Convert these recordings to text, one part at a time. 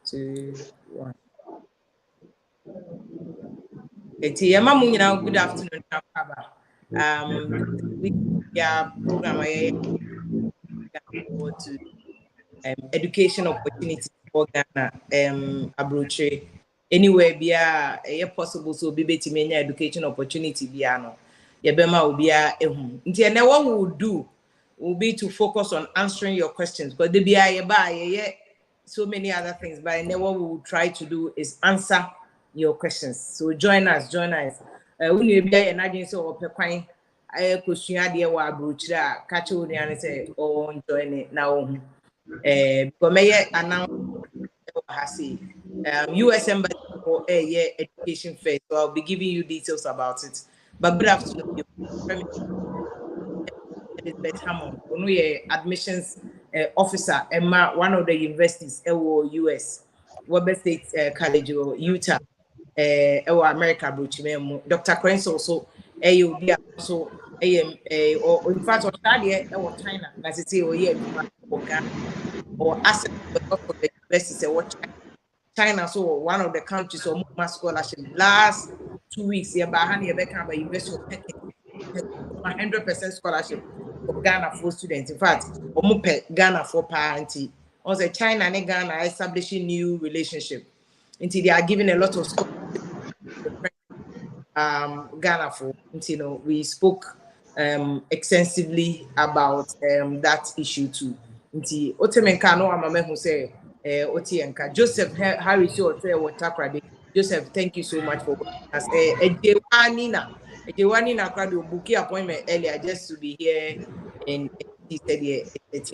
2, 1. Okay, good afternoon. We program to education opportunities for Ghana abroad. Anywhere be possible so be betting education opportunity biano. Yebema will be a what we will do will be to focus on answering your questions, because there be so many other things, but what we will try to do is answer your questions. So join us. When you be an agency or pequine, I question idea what abroach catch you and say, oh, join it now. Because may announce US Embassy for a year education fair, so I'll be giving you details about it. But good afternoon, Elizabeth Hammond, admissions officer, Emma, one of the universities, US, Weber State College, Utah, America, Dr. Krenz also, also, or in fact, Australia, China, as it say, or access to the universities, China, so one of the countries or more scholarship. Last 2 weeks, here by University of Texas, 100% scholarship for Ghana for students. In fact, Ghana for parents. Also, China and Ghana are establishing new relationship. Until they are giving a lot of scholarship Ghana for. We spoke extensively about that issue too. Nti otemenka no amame who say otienka Joseph Harris or say Watakrade. Joseph, thank you so much for us. Ejewani na crowd book appointment earlier just to be here, and he said yeah,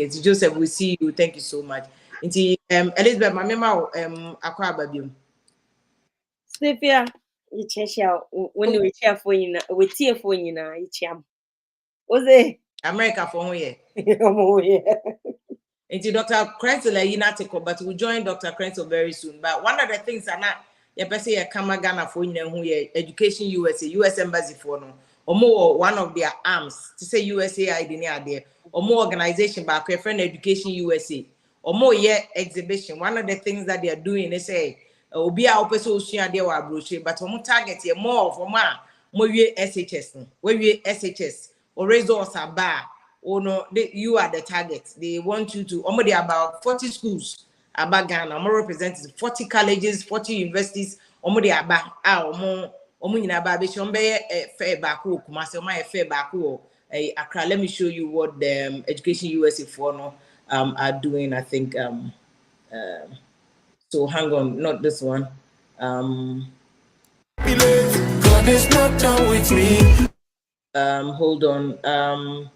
Joseph, we see you. Thank you so much. Nti Elizabeth, my mema akwa babium. Sylvia, you check when we cheer for you, we tear for you now, was it America for who yeah? Into Dr. Krenzel, but we'll join Dr. Krenzel very soon. But one of the things are not your person a Ghana for who Education USA, US Embassy for no, or more one of their arms to say USA ID there, or more organization back your friend Education USA, or more exhibition. One of the things that they are doing, they say, be our person there were brochure, but more target here more more SHS, where SHS or resource are bar. Oh no, you are the target. They want you to already about 40 schools about Ghana, more representatives, 40 colleges, 40 universities, already about more fair back. Let me show you what the Education USA for no are doing. I think so hang on, not this one. God is not done with me. Hold on.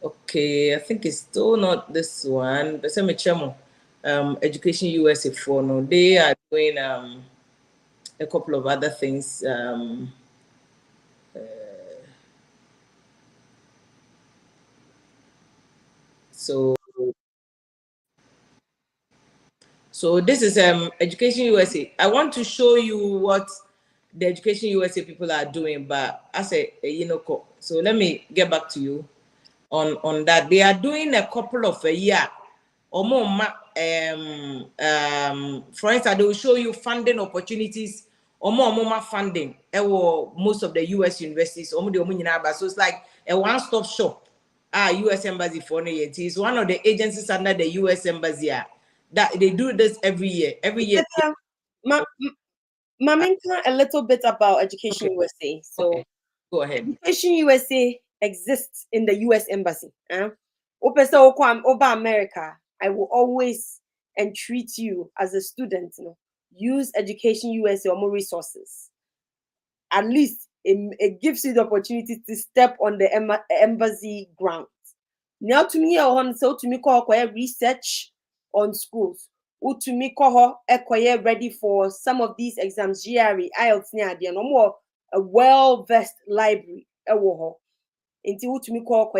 Okay, I think it's still not this one. But some Education USA for no, they are doing a couple of other things. So this is Education USA. I want to show you what the Education USA people are doing, but I say so let me get back to you on that. They are doing a couple of a year or more. For instance, they will show you funding opportunities or more funding. Most of the US universities, so it's like a one-stop shop. US Embassy for no year. It's one of the agencies under the US Embassy that they do this every year. Maminka, a little bit about Education USA. So okay. Go ahead. Education USA exists in the US Embassy. Over America, I will always entreat you as a student, use Education USA or more resources. At least it gives you the opportunity to step on the embassy ground. Now to me, to me call research on schools. To me call ready for some of these exams, GRE, IELTS, no more a well-versed library. Into to me call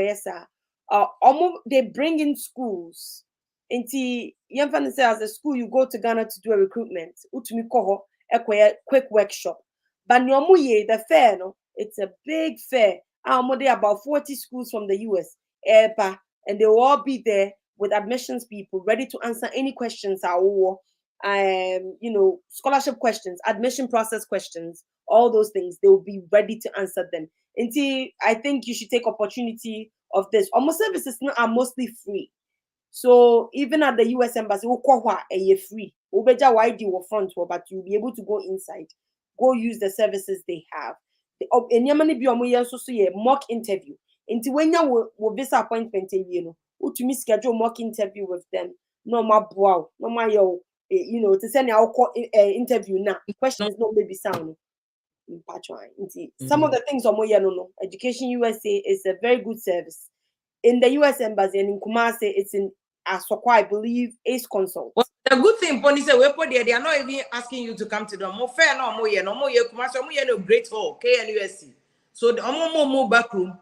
they bring in schools. Into say as a school, you go to Ghana to do a recruitment. To me call quick workshop. But the fair, no, it's a big fair. About 40 schools from the US, and they will all be there with admissions people ready to answer any questions. you know, scholarship questions, admission process questions, all those things, they will be ready to answer them. Until I think you should take opportunity of this. Almost services are mostly free. So even at the US Embassy, a free. Why do you front, but you'll be able to go inside, go use the services they have. Mock interview. Until when you will visa appointment, you know, to me schedule mock interview with them. No more wow, no more yo, you know, to send our interview now. Question is not maybe sound. Some of the things no. Education USA is a very good service. In the US Embassy and in Kumasi, it's in Asokwa, I believe, Ace Consult. Well, the good thing, Pony said, they are not even asking you to come to them. More fair, no more, Kumasi, no great hall, KNUSC. So the more back room.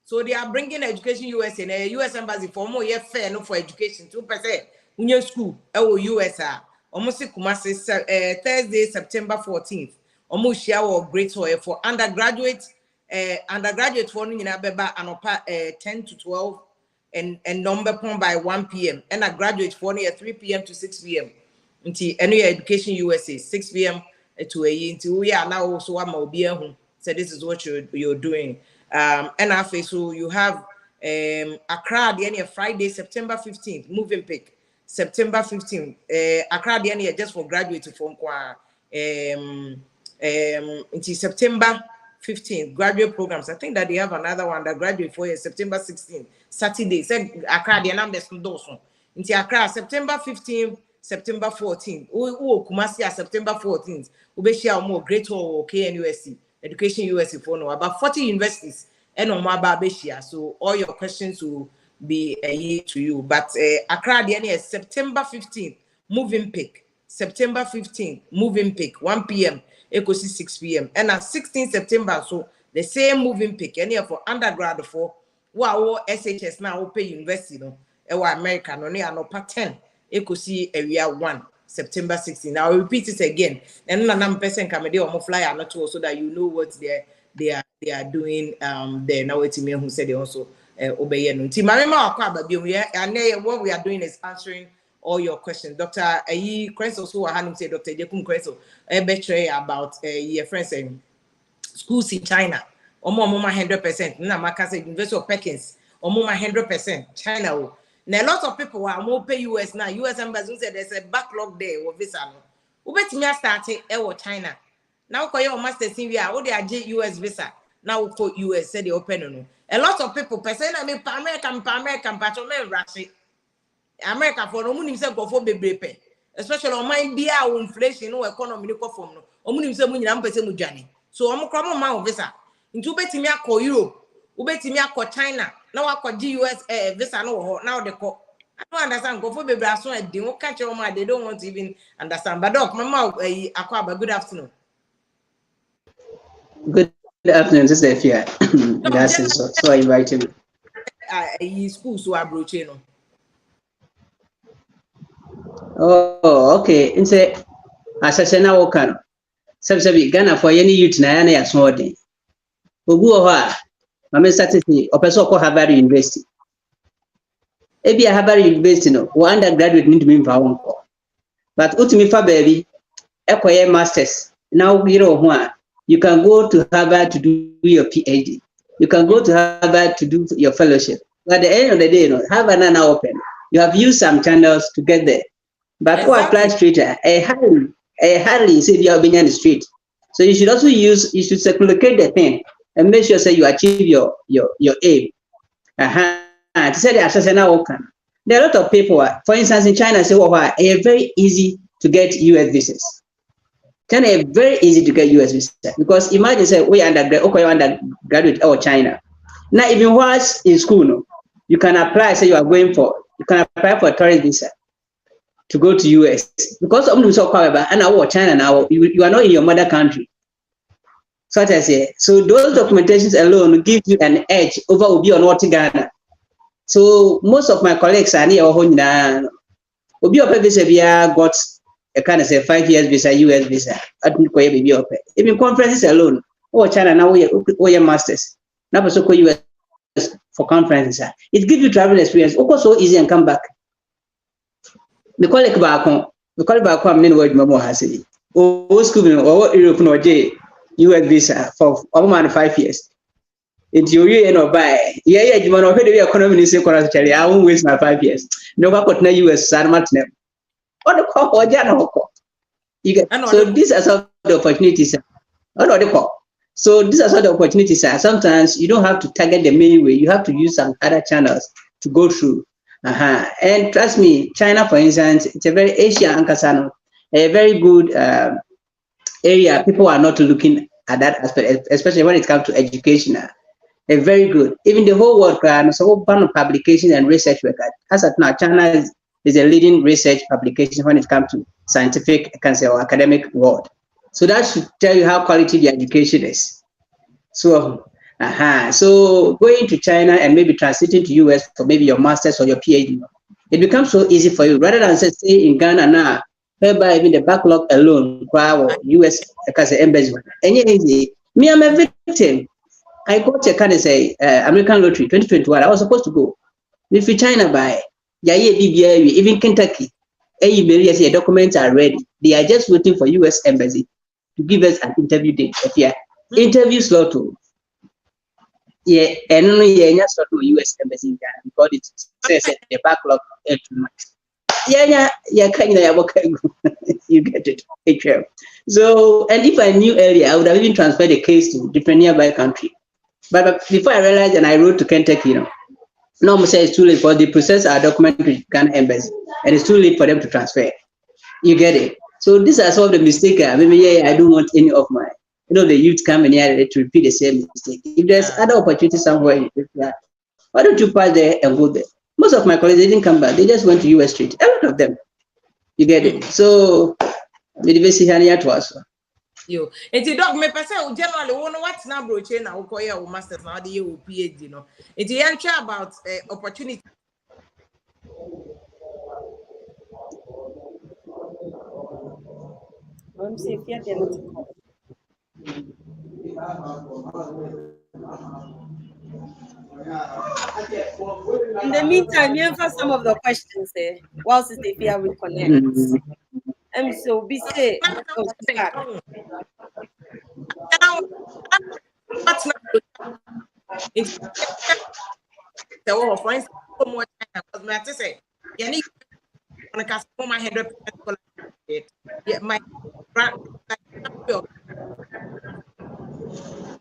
So they are bringing Education USA and the US Embassy for more year fair, no for education. 2% in your school, USA. Almost Kumasi, Thursday, September 14th. Almost share or great hall for undergraduate for in Abeba and 10 to 12 and number point by 1 p.m. and a graduate for near 3 p.m. to 6 p.m. Until any Education USA 6 p.m. to a until we are now also a be home. So this is what you're doing. And after so you have Accra the end Friday, September 15th, moving pick. September 15th, Accra the end just for graduate from until September 15th, graduate programs. I think that they have another one that graduate for September 16th, Saturday. Said Accra the numbers until Accra September 15th, September 14th. Kumasi September 14th. We share more great or KNUSC. Education USA for no about 40 universities and on my Babeshia. So all your questions will be a year to you. But Accra the end September 15th, moving pick. September 15th, moving pick, 1 p.m. Ecosi 6 p.m. And at 16th September, so the same moving pick. Any for undergrad for wow SHS now open university no America no near no part 10 Ecosi area 1. September 16. Now I'll repeat it again. And another person come there on flyer not so that you know what they are doing there. Now it's me who said they also obey no. And what we are doing is answering all your questions. Dr. Krenso so I say Dr. Jekun Krenso betray about your friends saying schools in China. Omoma 100%. Na maka say University of Peking. Omoma 100%. China. Now a lot of people are more pay US now. US embassy said there's a backlog there with visa. Ubet me started China. Now call your master in here. What they are US visa. Now call US said they open no. A lot of people person I mean American patrolmen rush America for no money say go for bebre pay. Especially on my beer inflation no economy no form no. Omuni say munyi na mpese mu dwane. So omo kro ma visa. Nti ubet me akọ Europe. Ubet me akọ China. Now I call US visa no now they call. I don't understand. Go for baby as well. They won't catch your mind. They don't want to even understand. But doc, Mama, Akwaba, good afternoon. Good afternoon, this is Efia. That's so I invited me. School so I broach you. Oh, okay. And say, as I say now, can subsidy Ghana for any youth na ya small day. Ogu oha. I'm starting or person called Harvard University. Maybe a Harvard University, no, one undergraduate need to be found. But ultimately, for baby, acquire masters. Now, you can go to Harvard to do your PhD. You can go to Harvard to do your fellowship. But at the end of the day, Harvard are now open. You have used some channels to get there. But who apply straight, hardly say you have been on the street. So you should also you should circulate the thing. And make sure say you achieve your aim. To say the assassin now can. There are a lot of people, for instance, in China, say, it's very easy to get US visas. China is very easy to get US visas because imagine say we undergraduate or China. Now, even once in school, no, you can apply. Say you can apply for a tourist visa to go to US because China now you are not in your mother country. Such as so those documentations alone give you an edge over Obi or North Ghana. So most of my colleagues are near home now. Obi or visa got a kind of 5 years visa, US visa. Even conferences alone. Oh, China now we are masters. Now so US for conferences. It gives you travel experience. Also so easy and come back. The colleague back home. We call it back home, then word Mamo has it. Oh, school or Europe no J, US visa for almost 5 years. It's you buy. Yeah, you want to the economy is equally. I won't waste my 5 years. No, but now US San Martin. What the call or Jano? You get so these are some of the opportunities. So these are sort of opportunities. Sometimes you don't have to target the main way. You have to use some other channels to go through. And trust me, China, for instance, it's a very Asia Ankasano, a very good area. People are not looking at that aspect, especially when it comes to education. A very good. Even the whole world, so one of publication and research work. As at now, China is a leading research publication when it comes to scientific or academic world. So that should tell you how quality the education is. So, so going to China and maybe transiting to US for maybe your master's or your PhD, it becomes so easy for you rather than stay in Ghana now, whereby even the backlog alone, US embassy. And easy. Me, I'm a victim. I got a kind of say American lottery 2021. I was supposed to go. If you China by even Kentucky, your documents are ready. They are just waiting for US embassy to give us an interview date. Interview slot. And only slot to US embassy in Ghana because it says the backlog 8 months. You get it. So, and if I knew earlier, I would have even transferred the case to different nearby country. But before I realized, and I wrote to Kentucky, no, I'm saying it's too late for the process our document to Ghana embassy, and it's too late for them to transfer. You get it. So these are some of the mistakes. Maybe I don't want any of my, the youth come in here to repeat the same mistake. If there's other opportunities somewhere, why don't you pass there and go there? Most of my colleagues, they didn't come back. They just went to US Street. A lot of them. You get it. So the university here to us. Yo, it's a dog. Me person generally won't what's now broche na ukoya or masters now the PhD no. It's the answer about opportunity. I'm safe here. In the meantime, you answer some of the questions there whilst the fear will connect. So be safe. What's not it's for instance, more time because I have to say, you need to cast for my 100%. Yeah, my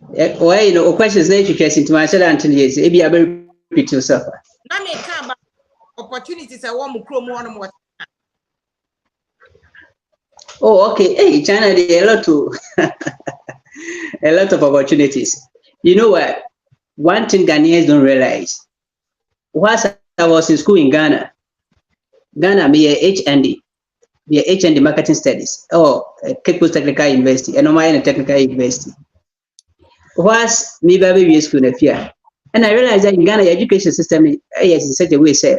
well, questions that you can into my until yes, maybe I will repeat yourself. Now me come about opportunities. I want more. Oh, okay. Hey, China, there are a lot of opportunities. You know what? One thing Ghanaians don't realize. Whilst I was in school in Ghana, me a HND Marketing Studies, Cape Coast Technical University, and my Technical University. Whilst me baby school in fear, and I realized that in Ghana, the education system is in such a way, say,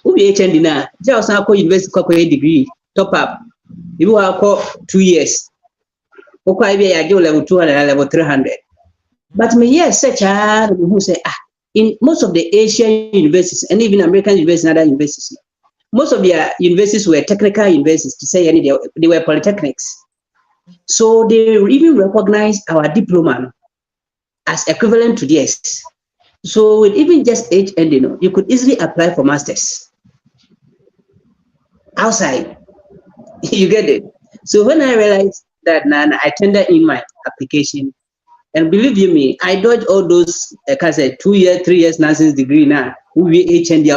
who be HND now? Just now, university degree, top up. You have 2 years. Okay, I do level 200 and level 300. But me, yes, such a who say, in most of the Asian universities and even American universities and other universities, most of their universities were technical universities, to say they were polytechnics. So they even recognize our diploma as equivalent to theirs. So with even just HND, you could easily apply for masters outside. You get it? So when I realized that, I tendered in my application, and believe you me, I dodged all those, 2 years, 3 years nonsense degree now, who we HND,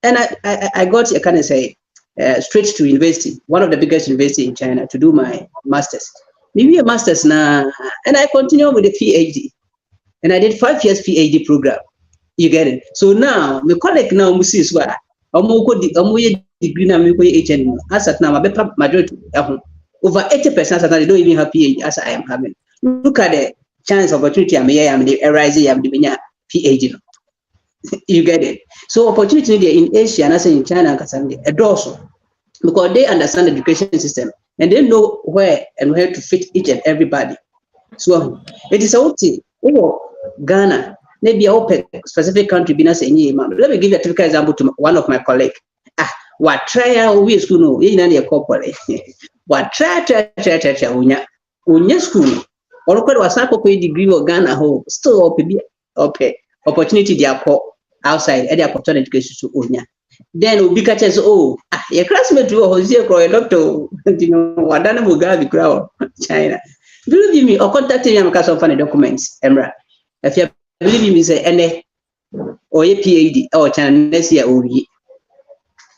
and I got straight to university, one of the biggest universities in China, to do my master's. Maybe a master's now, and I continue with the PhD, and I did 5 years PhD program. You get it? So now, my colleague now, Musis, degree now, HND. As at now, my majority over 80% they don't even have PhD as I am having. Look at the chance opportunity I'm rising, I'm doing PhD. You get it? So opportunity in Asia and also in China a dorsal because they understand the education system and they know where to fit each and everybody. So it is a thing. Ghana, maybe a specific country. Let me give you a typical example to one of my colleagues. What try we school no, in any corporate. What try unya school. Or was not a degree or Ghana home, still okay. Opportunity they are outside any opportunity to unya. Then we be catches your classmate was here for a doctor, you know, what done Mugabe crowd, China. Believe me, or contact me because of funny documents, Emra. If you believe me, say any or a PhD or China next year or ye.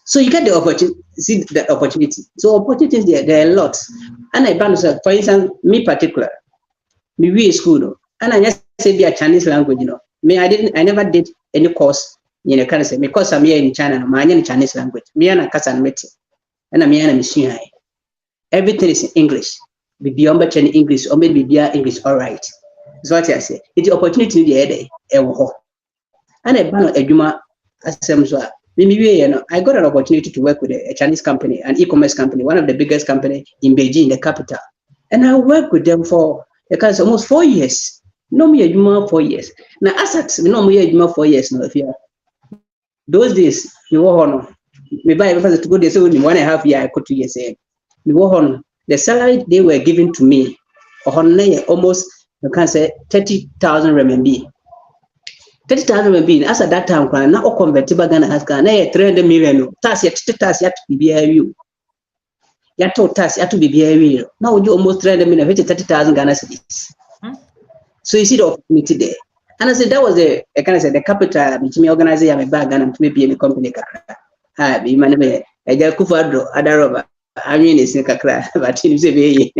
So you get the opportunity, see the opportunity. So opportunities there are lots. And I found, for instance, me particular, me we school, and I just say be a Chinese language, you know. Me, I never did any course. You know, can say because I'm here in China, I'm in Chinese language. Me and a cousin met, and I'm here in Mission. Everything is in English. Be beyond in English, or maybe be English. All right. That's what I say. It's the opportunity the other day. And I ban a Juma as you know, I got an opportunity to work with a Chinese company, an e-commerce company, one of the biggest companies in Beijing, the capital. And I worked with them for almost 4 years. No me a Juma 4 years. Now assets, no me a Juma 4 years. No, if you those days, you were on. Maybe I was to go there, so in 1.5 years, I could 2 years. You were on the salary they were giving to me, almost, you can say 30,000 RMB. 30,000 RMB, as at that time, now convertible Ghana has gone 300 million. Tax yet to be BIU. Yato tax yet to be BIU. Now you almost 300 million, 30,000 Ghana cities. So you see the opportunity there. And I said that was the capital which me organize my bag and maybe any company. Be man, I just kufado other rubber. I mean, it's in Kakra, but in the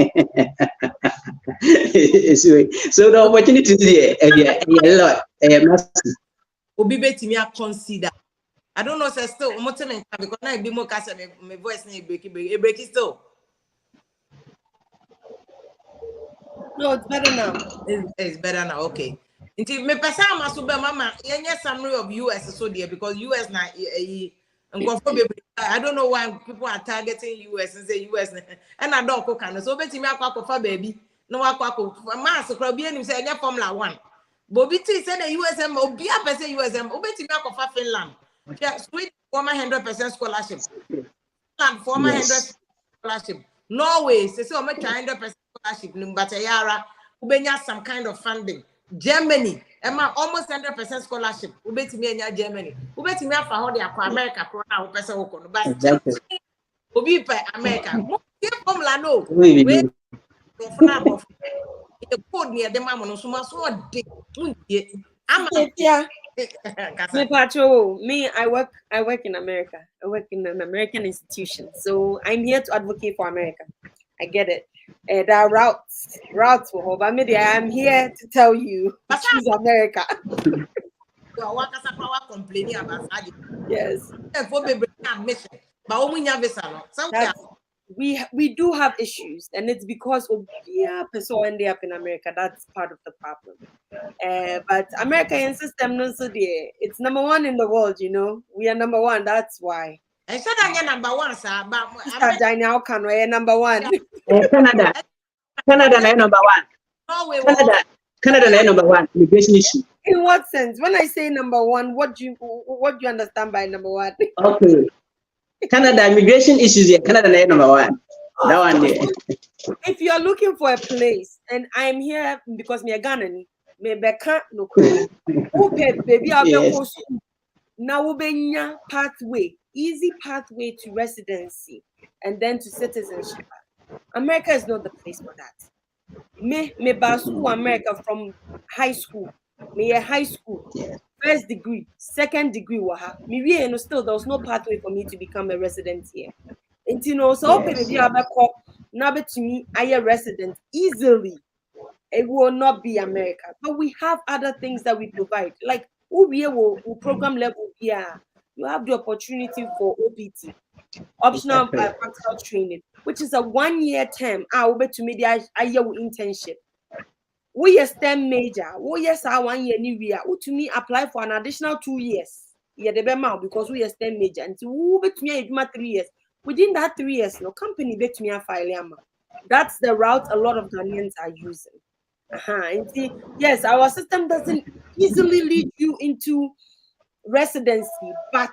so the opportunity is there. A lot. Obi beti me consider. I don't know, say still, because now be more cast my voice na break still. No, it's better now. It's better now, okay. Until me pesa masuba mama, yenye summary of US so there because US na I don't know why people are targeting US and say US and I don't cook and so beti me akwa for baby. No akwa mass crowd be any say any Formula 1. Bobby T said the USM or be a person USM, obeti me akwa Finland. Yeah, Sweden former 100% scholarship. Finland former 100% scholarship. Norway say so make 100% scholarship but yara ubenya some kind of funding. Germany, almost 100% scholarship. Ubeti me nya Germany. Ubeti me afa ho de akwa America corona upese wo kono. But obi pe America. Mo Formula no. We for the code near the mamma so much so de. Yeah. Me, I work in America. I work in an American institution. So I'm here to advocate for America. I get it. There are routes for but maybe I'm here to tell you choose America. Complaining about yes. We do have issues, and it's because of people ending up in America. That's part of the problem. But American system, it's number one in the world. You know, we are number one. That's why. I said I'm number one, sir. But we're number one. Canada is number one. Canada is number one. Immigration issue. In what sense? When I say number one, what do you understand by number one? Okay. Canada immigration issues here. Canada is number one. That one there. If you are looking for a place, and I am here because me a Ghanaian, me beka no credit. Baby, now we pathway, easy pathway to residency, and then to citizenship. America is not the place for that. Me basu America from high school. Me a high school. Yeah. First degree, second degree, me still there was no pathway for me to become a resident here. And you know, so maybe now to me, I a resident easily. It will not be America, but we have other things that we provide, like program level here. You have the opportunity for OPT, optional practical training, which is a 1-year term. To me, I internship. We a STEM major. We yes, 1 year new year. To me, apply for an additional 2 years. Yeah, the bema because we a STEM major. And to bet me 3 years. Within that 3 years, no company bet me a file. That's the route a lot of Ghanaians are using. And see, yes, our system doesn't easily lead you into residency, but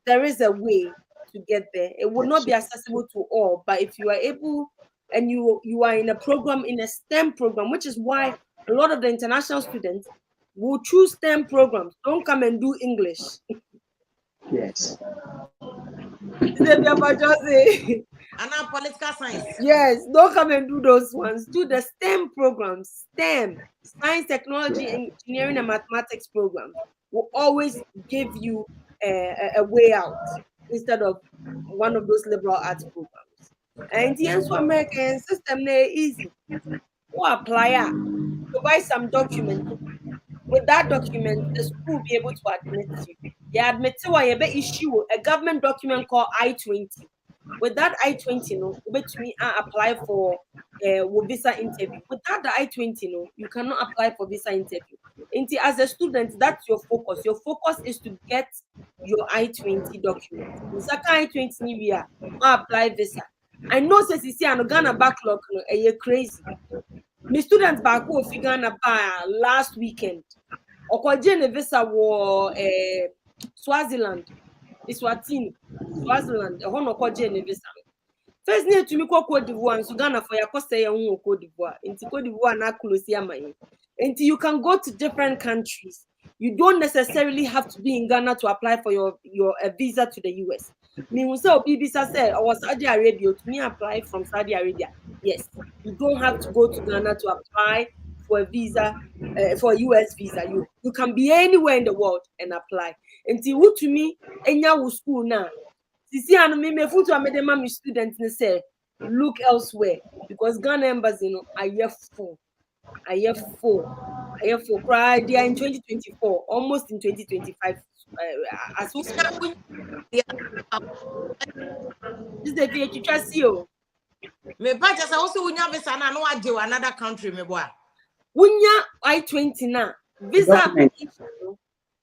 there is a way to get there. It will not be accessible to all, but if you are able and you are in a program, in a STEM program, which is why a lot of the international students will choose STEM programs. Don't come and do English. Yes. And now political science. Yes, don't come and do those ones. Do the STEM programs. STEM, science, technology, engineering, and mathematics programs will always give you a way out instead of one of those liberal arts programs. And the answer American system they easy. Who apply provide some document. With that document, the school will be able to admit you. You admit why you issue a government document called I-20. With that I-20, me apply for visa interview. Without the I-20, you cannot apply for visa interview. As a student, that's your focus. Your focus is to get your I-20 document. In second I-20, we are apply visa. I know says you see an Ghana backlog, you're crazy. My students back who Ghana last weekend. Okoje visa wo Swaziland. Eswatini. Swaziland. Hono okoje visa. First need to me Cote d'Ivoire so Ghana for your cost Cote d'Ivoire. Into Cote d'Ivoire na close here. Until you can go to different countries. You don't necessarily have to be in Ghana to apply for your visa to the US. Me also visa said I was Saudi Arabia to me apply from Saudi Arabia. Yes, you don't have to go to Ghana to apply for a visa, for a US visa. You can be anywhere in the world and apply. Until who to me, enya school now. Sisi anu me foot to amede my students ne say look elsewhere because Ghana embassy are year full. They are in 2024, almost in 2025. As well. This is the VH you. Me ba just also unya visa na no age another country me boa. Unya I-20 na visa application.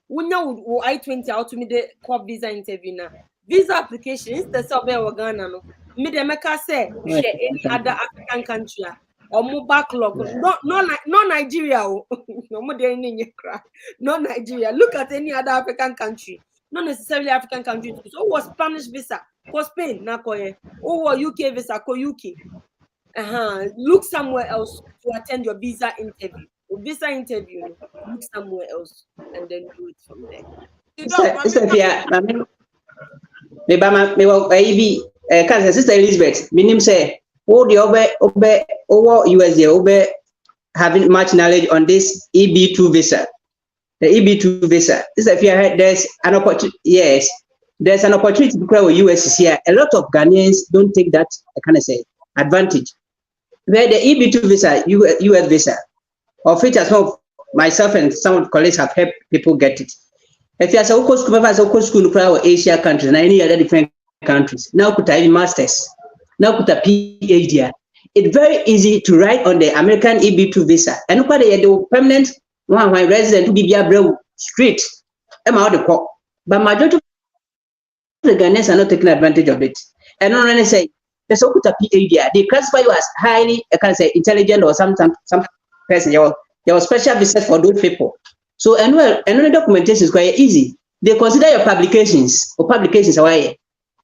Unya I-20 out to me the visa interview na. Visa application is the survey of Ghana no. Me de meka say share any other African country. Or more backlog, no Nigeria, no Nigeria. Look at any other African country, not necessarily African country. So, was Spanish visa, for Spain, na koye. Or UK visa, ko UK. Look somewhere else to attend your visa interview. Visa interview, look somewhere else and then do it from there. Sister Elizabeth, minim say. The over USD having much knowledge on this EB2 visa. The EB2 visa. This if you heard there's an opportunity. Yes, there's an opportunity to grow with US here. A lot of Ghanaians don't take that advantage. Where the EB2 visa, US visa, of which as well myself and some colleagues have helped people get it. If you are school for Asia countries and any other different countries, now could have masters. Now put a PhD. It's very easy to write on the American EB2 visa. And look at the permanent one resident to be straight. I'm out the court. But majority of the Ghanaians are not taking advantage of it. And not only say there's a PhD. They classify you as highly intelligent or some person. Your special visa for those people. So another documentation is quite easy. They consider your publications are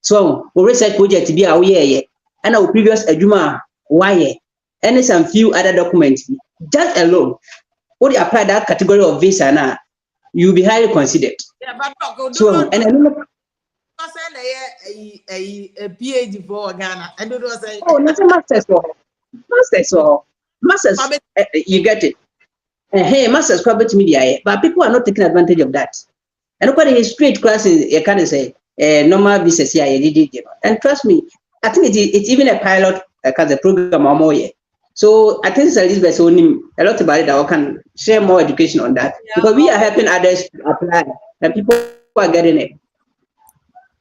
so research project to be aware. And our previous Ajuma why and some few other documents just alone. When you apply that category of visa now, you'll be highly considered. Yeah, but so and a PhD for Ghana. I don't know say not masters. You get it. Hey, masters corporate media, but people are not taking advantage of that. And look at the straight classes, you can't say normal business here, and trust me. I think it's even a pilot a program or more. So I think Elizabeth only a lot about it. I can share more education on that because we are helping others to apply and people are getting it.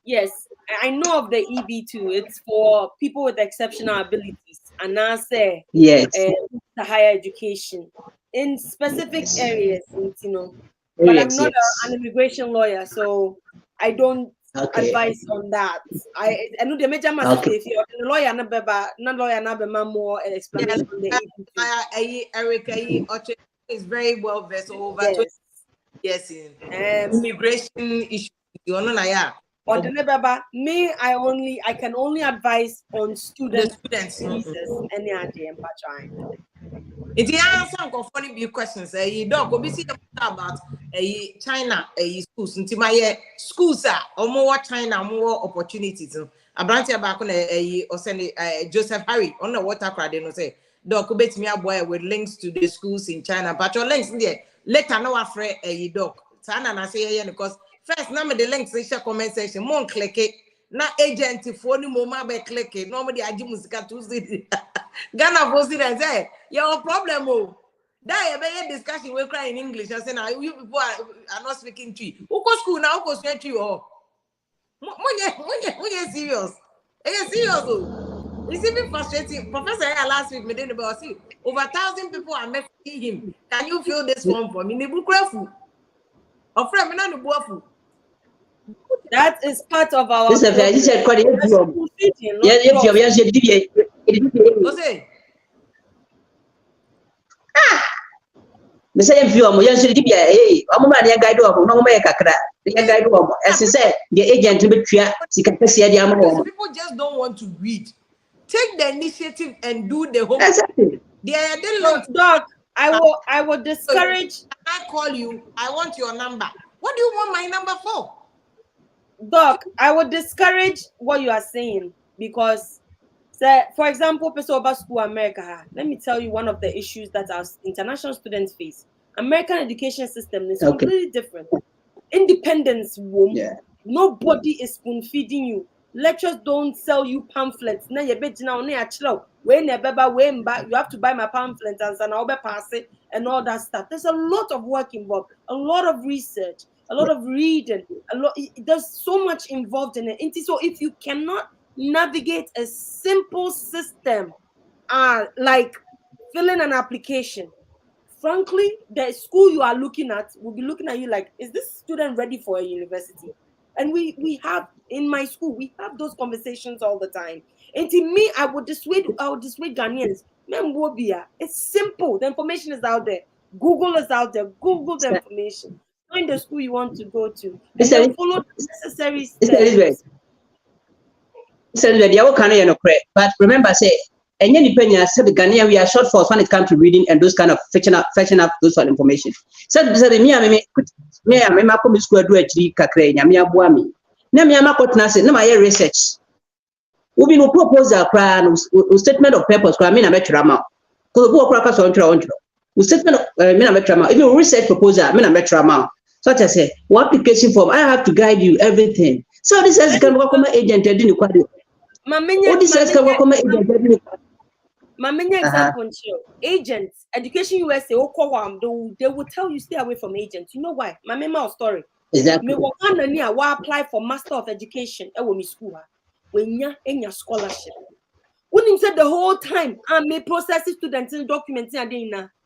Yes, I know of the EB2. It's for people with exceptional abilities, and I say yes, the higher education in specific areas, But I'm not an immigration lawyer, so I don't. Advice on that. I know the major message if you're a lawyer, not more explanation. Erica is very well versed over 20 years in immigration issues. You know, or the neighbor, me, I can only advise on students visas and the idea It is some funny questions. Doc, obviously about China schools. Into my schools are more China, more opportunities. Abrantia back on or send Joseph Harry on the water crowd. No say, Doc, bet me a boy with links to the schools in China. But your links there later, no afraid Doc. Sana and I say because first number the links in the comment section. More click it. Na agent phone moma be click it. Normally I do music Tuesday. Ghana posted and say, your problem. Oh, that a discussion we cry in English. I say now you people are not speaking tree. Who go school now? Who go straight tree? Oh, when you serious? Are you serious? Oh, it's even frustrating. Professor last week, me didn't about see over 1,000 people are messaging him. Can you fill this form for me? Or friend, me not the boyfriend. That is part of our. This is a said, the same view of Moyan Dibia, I'm a guide of no make a crack. The guide of, as he said, the agent to be clear, people just don't want to read. Take the initiative and do the homework. Exactly. Doc, I will discourage. I call you, I want your number. What do you want my number for? Doc, I would discourage what you are saying because, say, for example, Pesoba School America, let me tell you one of the issues that our international students face. American education system is completely different. Independence, nobody is spoon feeding you. Lecturers don't sell you pamphlets. Now you bet now you have to buy my pamphlets and I'll pass it and all that stuff. There's a lot of work involved, a lot of research, a lot of reading, there's so much involved in it. So if you cannot navigate a simple system, like filling an application, frankly, the school you are looking at will be looking at you like, is this student ready for a university? And we have in my school, we have those conversations all the time. And to me, I would dissuade Ghanaians. It's simple. The information is out there. Google is out there. Google the information. Find the school you want to go to. And then follow the necessary steps. But remember, say, and any penny I said the Ghanaian we are short for when it comes to reading and those kind of fetching up those sort of information. So me I come to school do a tree kakre nyame aboami. Na me ama kotna say na my research. We be no proposal plan statement of purpose kwa me na metwa ma. Ko bo okra ka so ntwa. Statement of me na metwa ma. Even research proposal me na metwa ma. So I say, what application form? I have to guide you everything. So this is can work on agent didn't quite. This is can work on agent. Mamenya example agents, EducationUSA, they will tell you stay away from agents. You know why? My story. Exactly. Me apply for Master of Education at my school. When you're in your scholarship. When you said the whole time, I may process students and documents and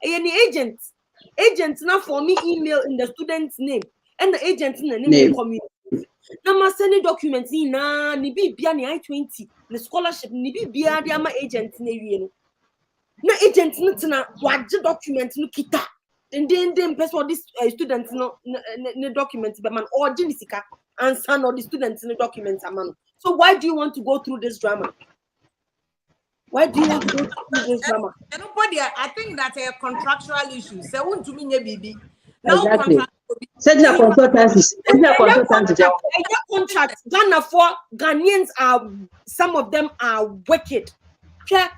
any agents. Agents now for me email in the student's name and the agent's name community. Now my sending documents in nibi biani I-20 the scholarship nibi biani ama agent ne na agent na what documents no kita and then person this students no documents but man or jinisika and son or the students in the documents man. So why do you want to go through this drama? Why do you want to go through this drama? Nobody, I think that's a contractual issue. So want to mean baby. Now exactly. Consultancy. Contract. Ghana for Ghanaians are some of them are wicked.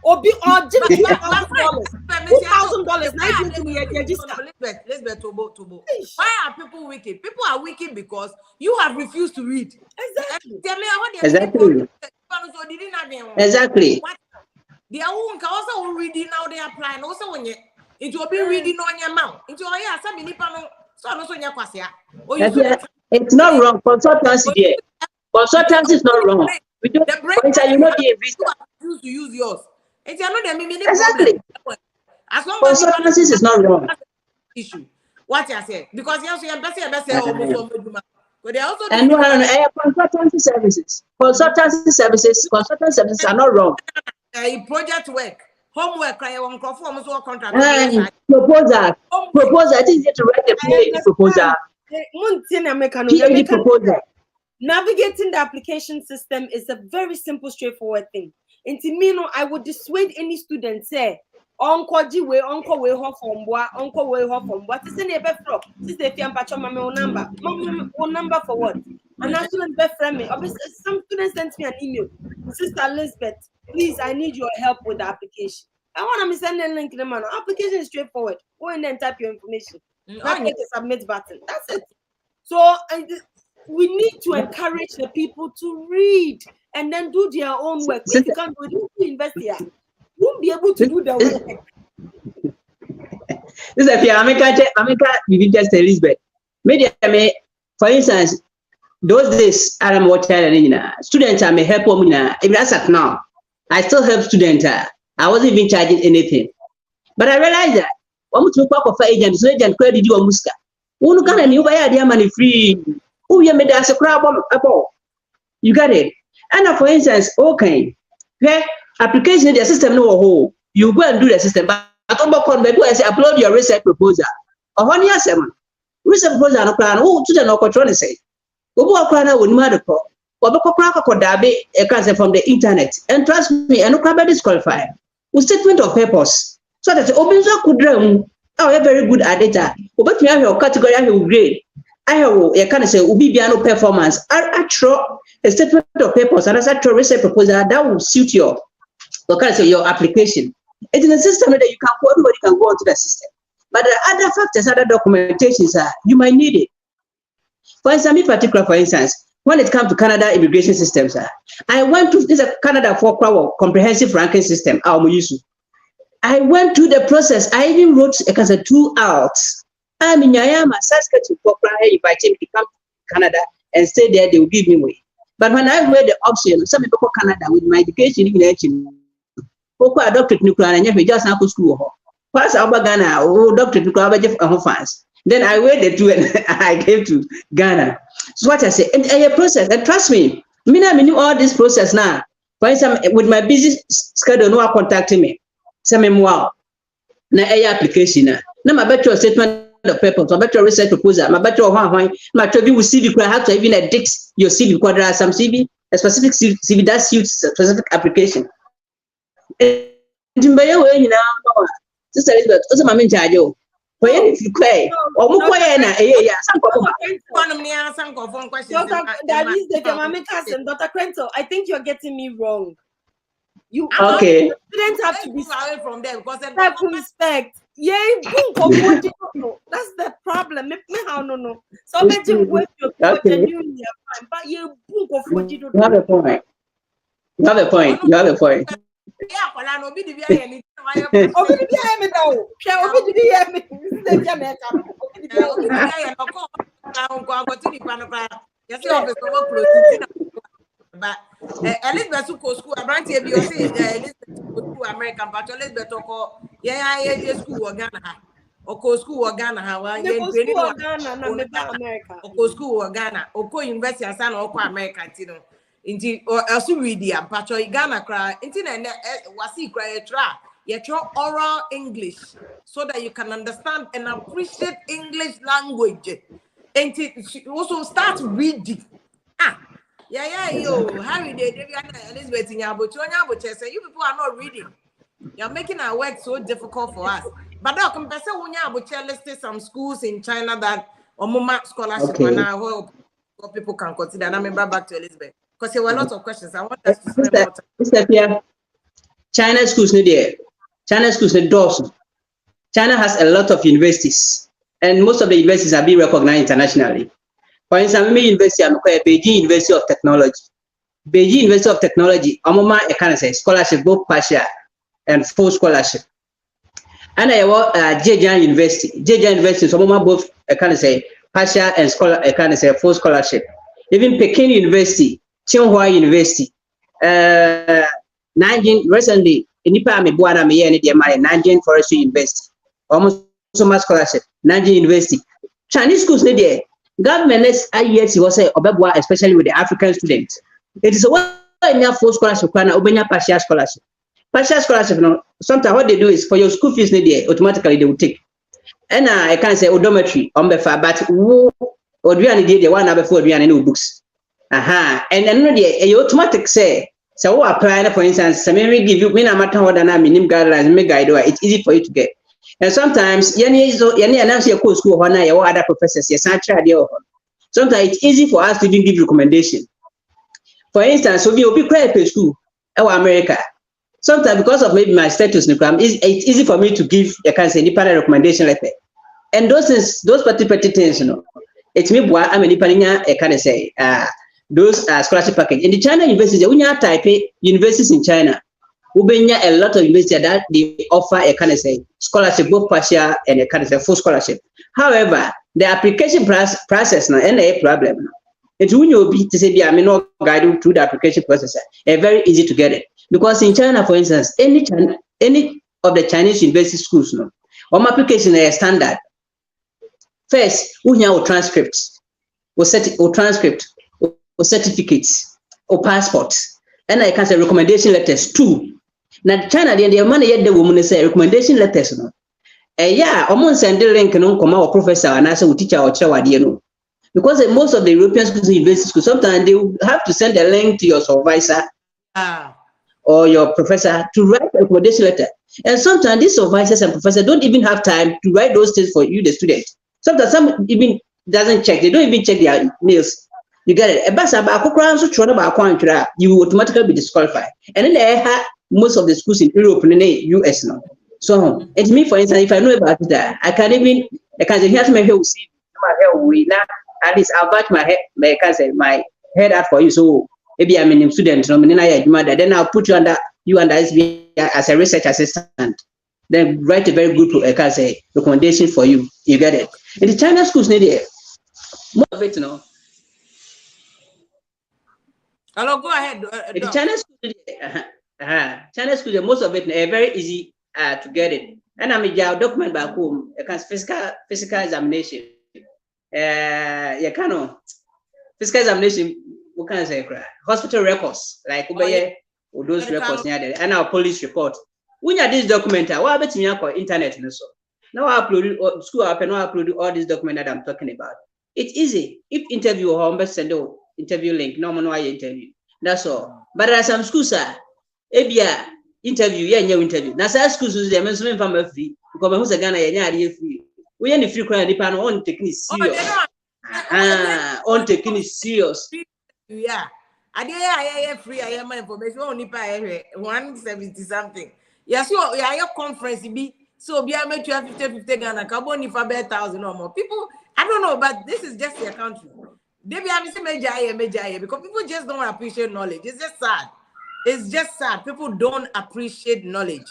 Or be or $2,000. Elizabeth, why are people wicked? People are wicked because you have refused to read. Exactly. Exactly. They are also reading now. They are applying also when you it will be reading on your mouth. It's not wrong. Consultancy Consultancy is not wrong. We don't. You know the refuse to use yours. Exactly. As long as consultancy is not wrong. Issue. What you say? Because you are but they also and consultancy services. Consultancy services are not wrong. Project work, homework, contract. Proposal. I think you have to write a PhD proposal. PhD proposal. navigating the application system is a very simple, straightforward thing. Into me, no, I would dissuade any student say, Uncle way, Uncle way, from what, Uncle way, from what is in a flow. This is the number for what? And now students be friend me. Some students sent me an email. Sister Elizabeth, please, I need your help with the application. I want to send a link in the man. Application is straightforward. Go in there and type your information. Click the submit button. That's it. So we need to encourage the people to read and then do their own work. If you can't do it, you invest here. You won't be able to do the work. This is America, just Elizabeth. Maybe for instance, those days I'm watching students I may help them even as at now. I still help students. I wasn't even charging anything. But I realized that one to work for agent, so agent credit you a muska. Who can and you buy their money free? Who you made as a crowd about? You got it. And for instance, okay, application the system no whole. You go and do the system, but maybe I say upload your research proposal. Or 1 year 7 research proposal no plan. Who to the no control say? Go work with mother call. Or the dabe from the internet. And trust me, and no can be disqualified. With statement of purpose. So that the open could run. Oh, you're very good at data. But you have your category, I have grade. I have a kind of say, Ubibiano performance. I throw a statement of purpose and as I throw research proposal that will suit your application. It is a system that you can go, everybody can go onto the system. But the other factors, other documentations are you might need it. For instance, in particular, for instance, when it comes to Canada immigration systems, I went to this Canada for comprehensive ranking system. I went through the process. I even wrote a 2 out. I'm in Yayama, Saskatchewan, invited me to come to Canada and stay there. They will give me way. But when I read the option, some people go Canada with my education in I doctorate nuclear and you just not go school. Pass over Ghana, doctorate nuclear fans. Then I waited to and I came to Ghana. So what I say, and a process, and trust me, I knew all this process now. For instance, with my busy schedule, no one contacting me. Say me wow. Na application na my better statement of purpose, my better research proposal, my better my trade with CV. I have to even edit your CV because there are some CV, a specific CV that suits a specific application. Sister Elizabeth, also my main charge. For any if you quay, or more Dr. Crento, I think you're getting me wrong. You okay? Students have to be away from them because they have respect. Yeah, that's the problem. No. So but you have a point. You have a point. You have a point. Yeah, but I know be the but Elizabeth school, Abranti be Elizabeth school American, but Elizabeth yeah, school or Ghana, or school or Ghana, or school or Ghana, or university and son or American, indeed, or else read the Pacho Ghana cry, internet was he cry your oral English so that you can understand and appreciate English language. And also start reading. Yeah, Harry, Elizabeth in Yabucho, say you people are not reading. You're making our work so difficult for us. But now, compare when you listed some schools in China that Omuma scholarship and I hope people can consider. And I remember back to Elizabeth because there were lots of questions. I want us to spend more time. China schools need there. China schools need doors. China has a lot of universities, and most of the universities are being recognized internationally. For instance, University, I'm Beijing University of Technology. Beijing University of Technology, Omoma, I can say scholarship, both partial and full scholarship. And I work at Zhejiang University. Zhejiang University, Omoma, both I can say partial and scholar, I can say full scholarship. Even Peking University, Tsinghua University, Nanjing, recently, Nipa Amebuana Meye, Nanjing Forestry University, almost so much scholarship. Nanjing University. Chinese schools, there. Government especially with the African students. It is a way enough full scholarship, partial scholarship. Partial scholarship, sometimes what they do is for your school fees, automatically they will take. And I can't say odometry on the far, but who or do you need the one before you any books? And then the automatic say, so apply, for instance, I mean, we give you, when I'm at home, and I'm in guidelines, make guide, it's easy for you to get. And sometimes, any announce your course school, or other professors, yes, I try the sometimes it's easy for us to even give recommendation. For instance, so we will be quite a school, America. Sometimes, because of maybe my status, it's easy for me to give a kind of independent recommendation letter. And those petty things, it's me, I mean, I can say, those scholarship package. In the China university, when you type universities in China, we a lot of universities that they offer a kind of say scholarship, both partial and a kind of say full scholarship. However, the application process now and a problem. It's when you be to say, I mean, not guided through the application process. It's very easy to get it because in China, for instance, any of the Chinese university schools, application is standard. First, we have transcripts, or transcript, or certificates, or passports, and I can say recommendation letters too. Now, China, the money yet the woman say recommendation letters. Yeah, almost send the link no come our professor and I say teacher or chair, because most of the European schools, university schools, sometimes they have to send a link to your supervisor or your professor to write a recommendation letter. And sometimes these supervisors and professors don't even have time to write those things for you, the student. Sometimes some even doesn't check. They don't even check their mails. You get it. You will automatically be disqualified. And then they have most of the schools in Europe and in the US now. So it's me, for instance, if I know about that, I can say, here's my hair, see my hair, at least I'll back my head out for you. So maybe I'm a student, then I'll put you under SBI as a research assistant. Then write a very good recommendation for you. You get it. In the China schools, most of it, Hello, go ahead. In the China schools, most of it very easy to get it. And I'm a document back home. Physical examination. Physical examination. What can I say? Hospital records, like those records and our police report. When you have this document, what about me on internet? Now I upload school up and I upload all these documents that I'm talking about. It's easy. If interview or send interview link, no one interview. That's all. But there are some schools, interview, no interview. Now some schools they mention from free because who's a Ghana free. We any free crowd depend on taking it serious. On taking it serious. Yeah. I free. I am information only by 170 something. Yes, your conference be so be I make 50 Ghana carbon if 1,000 or more. People, I don't know, but this is just their country. They be having major because people just don't appreciate knowledge. It's just sad. It's just sad. People don't appreciate knowledge.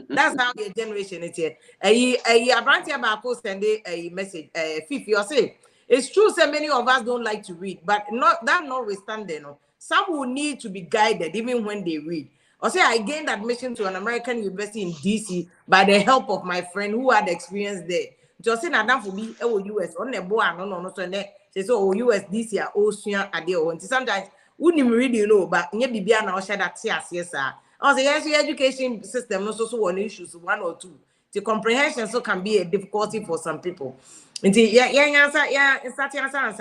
That's how your generation is here. A branch about send a message. Fifi, you say it's true. So many of us don't like to read, but not that notwithstanding, some will need to be guided even when they read. I say I gained admission to an American university in DC by the help of my friend who had experience there. Just saying that for me, US on the board, no, so they say, oh, US DC are ocean at the own. Sometimes wouldn't really but near Bibia now share that yes, sir. I say, yes, your education system also one issues, one or two. The comprehension so can be a difficulty for some people. Answer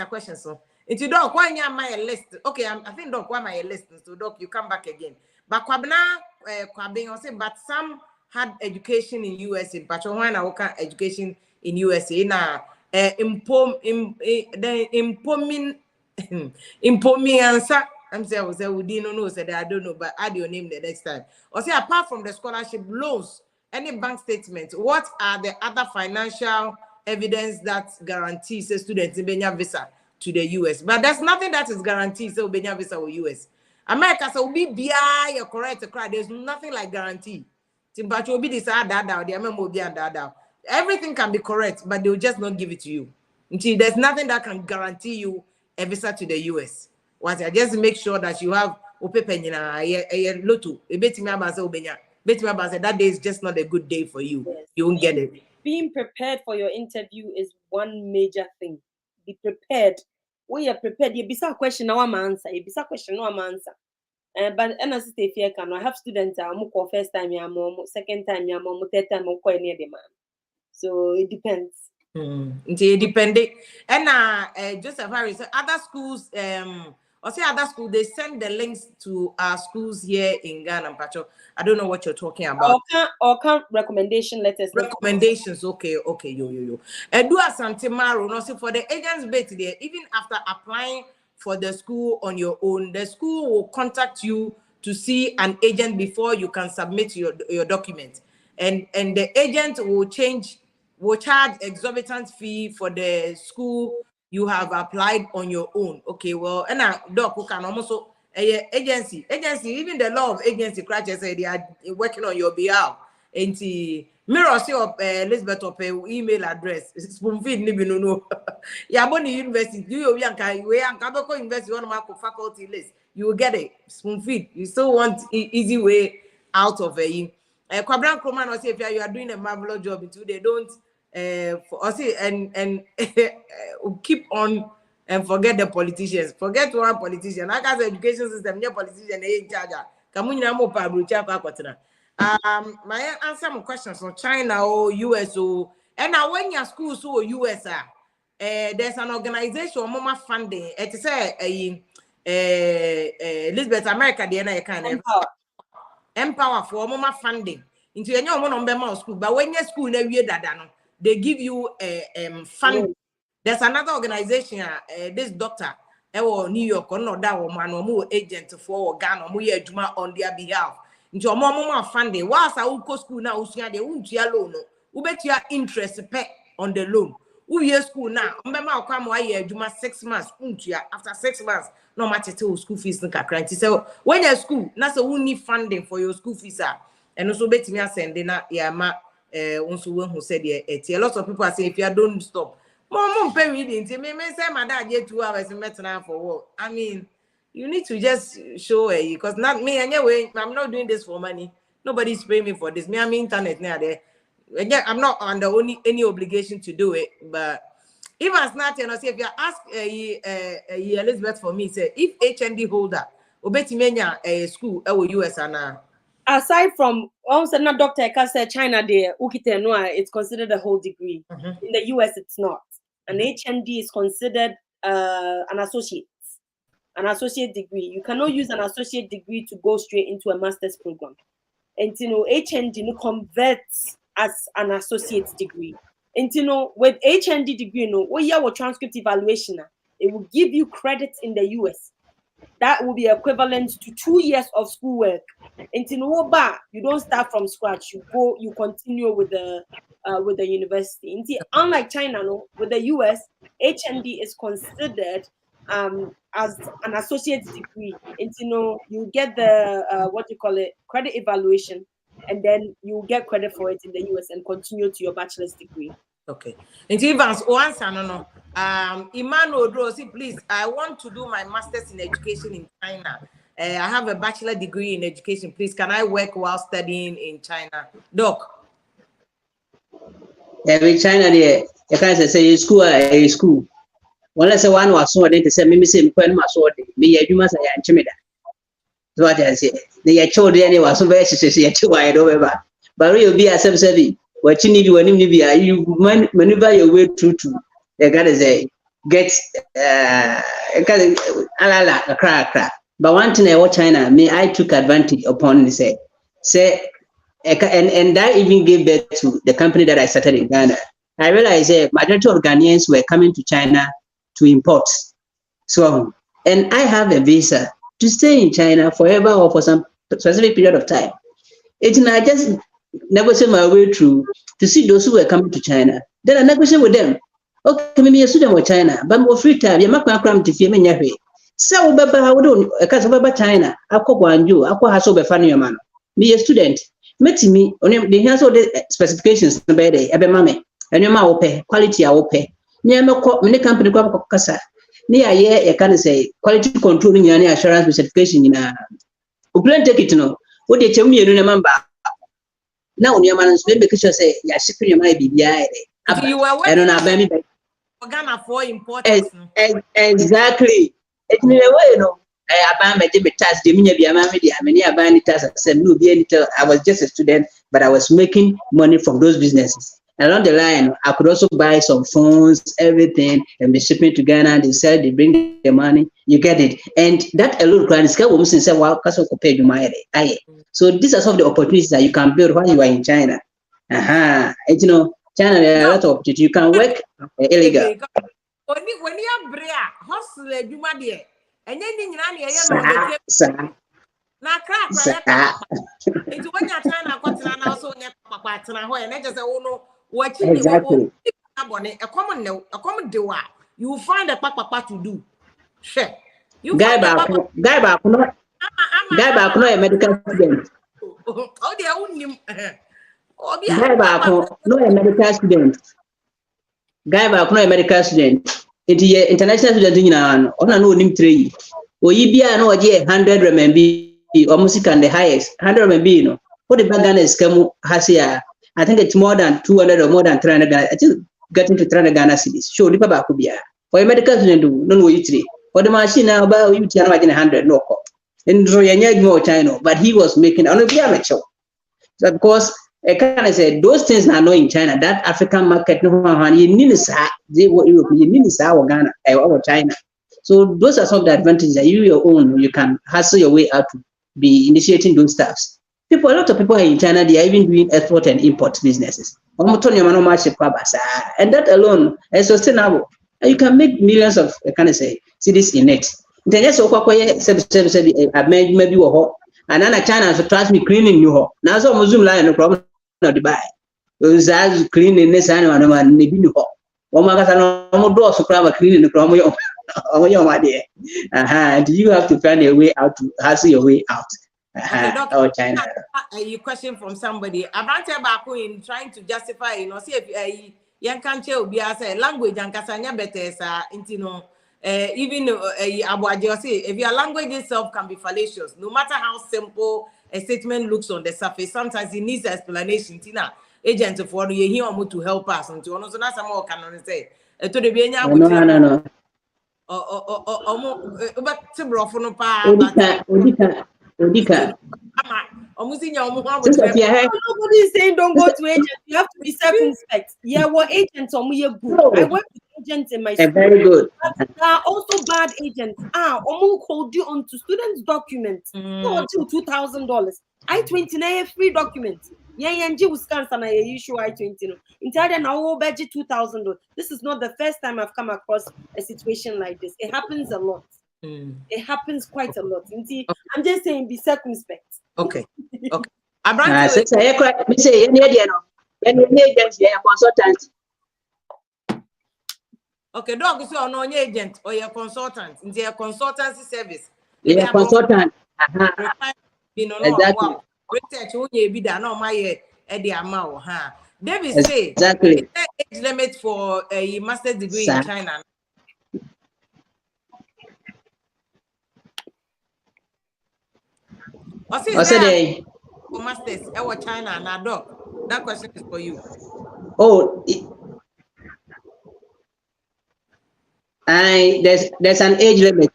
questions. So if you don't, why am my list? Okay, I think doc, why my list? So doc, you come back again. But but some had education in USA. But when I work education in USA, now answer. I'm saying we didn't know, said I don't know, but add your name the next time. Or say apart from the scholarship loans, any bank statements, what are the other financial evidence that guarantees a student in Benya visa to the US? But there's nothing that is guaranteed so Benya visa or US. America so be BI you're correct. There's nothing like guarantee. Timbacho be this everything can be correct, but they'll just not give it to you. There's nothing that can guarantee you a visa to the US. What I just make sure that you have that day is just not a good day for you. Yes. You won't get it. Being prepared for your interview is one major thing. Be prepared. When you're prepared, you be some question, no one answer. You be some question, no one answer. But and as if you can, I have students who first time, second time, third time, so it depends. It depends. And Joseph Harris, other schools Or say other school, they send the links to our schools here in Ghana, Pacho. I don't know what you're talking about. Or can recommendation letters. Recommendations, okay, yo. Do a Santimaro, no, see for the agents bit there, even after applying for the school on your own, the school will contact you to see an agent before you can submit your document. And the agent will charge exorbitant fee for the school you have applied on your own. Okay, well, and now doc who can also agency, even the law of agency crutches say they are working on your behalf. And the mirror say of Elizabeth of email address spoon feed ni no. Yeah, Bonnie University, you yanka we Kabako University one mark faculty list. You will get it spoon feed. You still want easy way out of a Kwabran Kroman or say if you are doing a marvelous job into they don't and keep on and forget the politicians. Forget one politician. Like as education system, no politician in charge. My answer some questions on China or US or and now when your schools or US there's an organization mama funding. It is Elizabeth America the kind of empower for mama funding into any one school, but when your school they give you fund. There's another organization, this doctor, New York, or not that woman, or more agent for Ghana, or more on their behalf. Into a more funding. Whilst I will go school now, they won't your loan. Who bet your interest pay on the loan? Who year school now? Remember, I'll come why you 6 months. After 6 months, no matter to school fees. So when you're school, that's a who need funding for your school fees. And also bet me sending that yeah, also one who said yeah, a lot of people are saying if you don't stop. Mom, pay reading. Me say my dad get 2 hours in now for work. I mean, you need to just show because not me anyway. I'm not doing this for money. Nobody's paying me for this. Me, I'm internet now there. Again, I'm not under any obligation to do it. But even as not, you know, say if you ask Elizabeth for me, say if HND holder, obeti menya school US and aside from also not Dr. Eka said China there, ukite noa, it's considered a whole degree. In the US, it's not. An HND is considered an associate degree. You cannot use an associate degree to go straight into a master's program. And you know, HND converts as an associate degree. And you know, with HND degree, you know, what year with transcript evaluation, it will give you credit in the US. That will be equivalent to 2 years of schoolwork. And you know, you don't start from scratch. You continue with the university. And unlike China, no, with the US, HND is considered as an associate degree. And you know, you get the credit evaluation, and then you get credit for it in the US and continue to your bachelor's degree. Okay. And Evans, answer no. Emmanuel Drosi, please. I want to do my master's in education in China. I have a bachelor degree in education. Please, can I work while studying in China? Doc. In China, there, you can't say school. When I say one was so, they say, "Mimi say, when my sword, me, you must say, I'm timid." So what I say, they children anyway, so very say, "Why over?" But you'll be a sub-savvy. What you need when you maneuver your way through to you gotta say get a crack. But one thing I watch China, I took advantage upon say and that even gave birth to the company that I started in Ghana. I realized majority of Ghanaians were coming to China to import. So and I have a visa to stay in China forever or for some specific period of time. It's not just negotiate my way through to see those who were coming to China. Then I negotiate with them. Okay, maybe a student with China, but more free time. You're not going to fear me. So, how do because of China? I call one you, I call her so be funny, man. Be a student. Met me on the hands of the specifications. Nobody, Ebe Mame, and your mouth pay, quality I will pay. Near many company go Casa. Near ye, I can say quality control in your assurance certification in a. Upland take it no. What they tell me, you remember. Now, your man is because you say, yeah, she might be behind. You were working for Ghana for importance. Exactly. It's me away, you know. I abandoned my task, the mini Biamami, many abandoned tasks. I was just a student, but I was making money from those businesses. along the line, I could also buy some phones, everything, and be shipping to Ghana. They sell, they bring the money, you get it. And that alone, so these are some of the opportunities that you can build while you are in China. And, you know, China, there are a lot of opportunities. You can work illegal. When you have brea, hustle, you might be, and then you know, now crack, it's when you're trying to cut an also papa, and I just say, oh no, watching a common do. You will find a papa to do. Sure. You guy back, no a medical student. Oh, they own him. Guy back, no a medical student. Guy back, no a medical student. It's international student in an on no name 3. Or you be no 100 RMB. Almost can the highest 100 RMB, no. What the Ghana is has here, I think it's more than 200 or more than 300 Ghana. I think getting to 300 Ghana cities. Show the Papa could be for a medical student, no way 3. For the machine now, about you can imagine 100 no. And so more China, but he was making on a amateur. So because I kind of said those things are not in China. That African market, no one you need they were you need Ghana or China. So those are some of the advantages that your own. You can hustle your way out to be initiating those stuffs. A lot of people in China, they are even doing export and import businesses. And that alone is sustainable. And you can make millions of cities in it. Then so maybe and then China so trust me cleaning you. Now so Muslim line no problem not to buy. Those cleaning this and maybe no. No door so cleaning the problem. And you have to find a way out to hustle your way out. Okay, China. A question from somebody. I'm not in trying to justify, you know, see if young country will be as a language and Casania better, even if your language itself can be fallacious, no matter how simple a statement looks on the surface, sometimes it needs explanation. Tina, agent for you here to help us. And to honor, so that's more can say. To the no. But to brofono pa Odika. Nobody is saying don't go to agents. You have to be circumspect. Yeah, what agents are good. I work with agents in my school. Very good. But there are also bad agents. Hold you on to students' documents. No, until $2,000. I-29 free documents. Yeah, will scan some issue I-20. Entire now budget $2,000. This is not the first time I've come across a situation like this. It happens a lot. It happens quite a lot. I'm just saying, be circumspect. Okay. I'm say consultant. Okay, dog is your agent or your consultant. In their consultancy service. Yeah, consultant. Exactly. Research won't be done on my Eddie Amao. David say exactly. Age limit for a master's degree in China. What's it? For masters, China and dog. That question is for you. Oh, there's an age limit.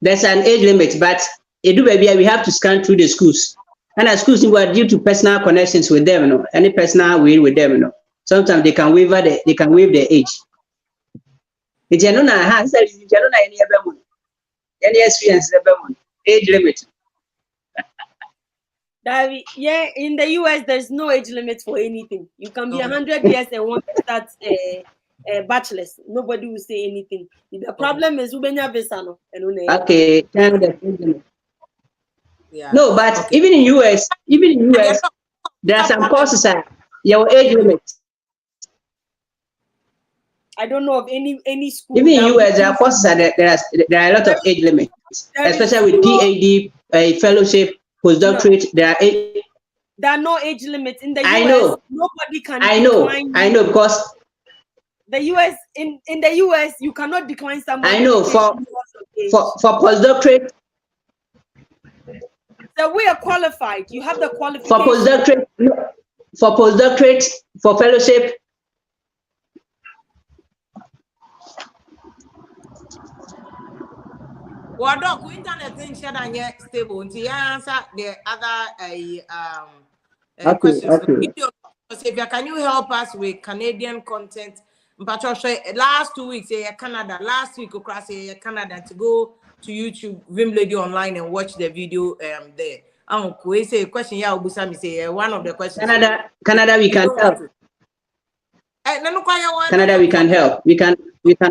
There's an age limit, but we have to scan through the schools. And as schools were due to personal connections with them, any personal way with them, sometimes they can waive their age. It's any experience age limit. Yeah, in the US, there's no age limit for anything. You can be 100 years and want to start bachelor's. Nobody will say anything. The problem is okay. Yeah. No, but even in US, there are some courses that your age limit. I don't know of any school. Even in US, there are courses that there are a lot of age limits, especially with PhD, fellowship, postdoctorate. There are no age limits in the US. I know. Nobody can. I know because the US in the US you cannot decline someone. I know for postdoctorate. So we are qualified. You have the qualification. For postdoctorate, for fellowship. Well, doc, internet things are yet stable. Until you answer the other questions. Xavier, can you help us with Canadian content? Last 2 weeks, Canada. Last week, across Canada to go to YouTube, Vim Lady Online, and watch the video there. We say question. Yeah, Obusami say one of the questions. Canada, we can help. Canada, we can help. We can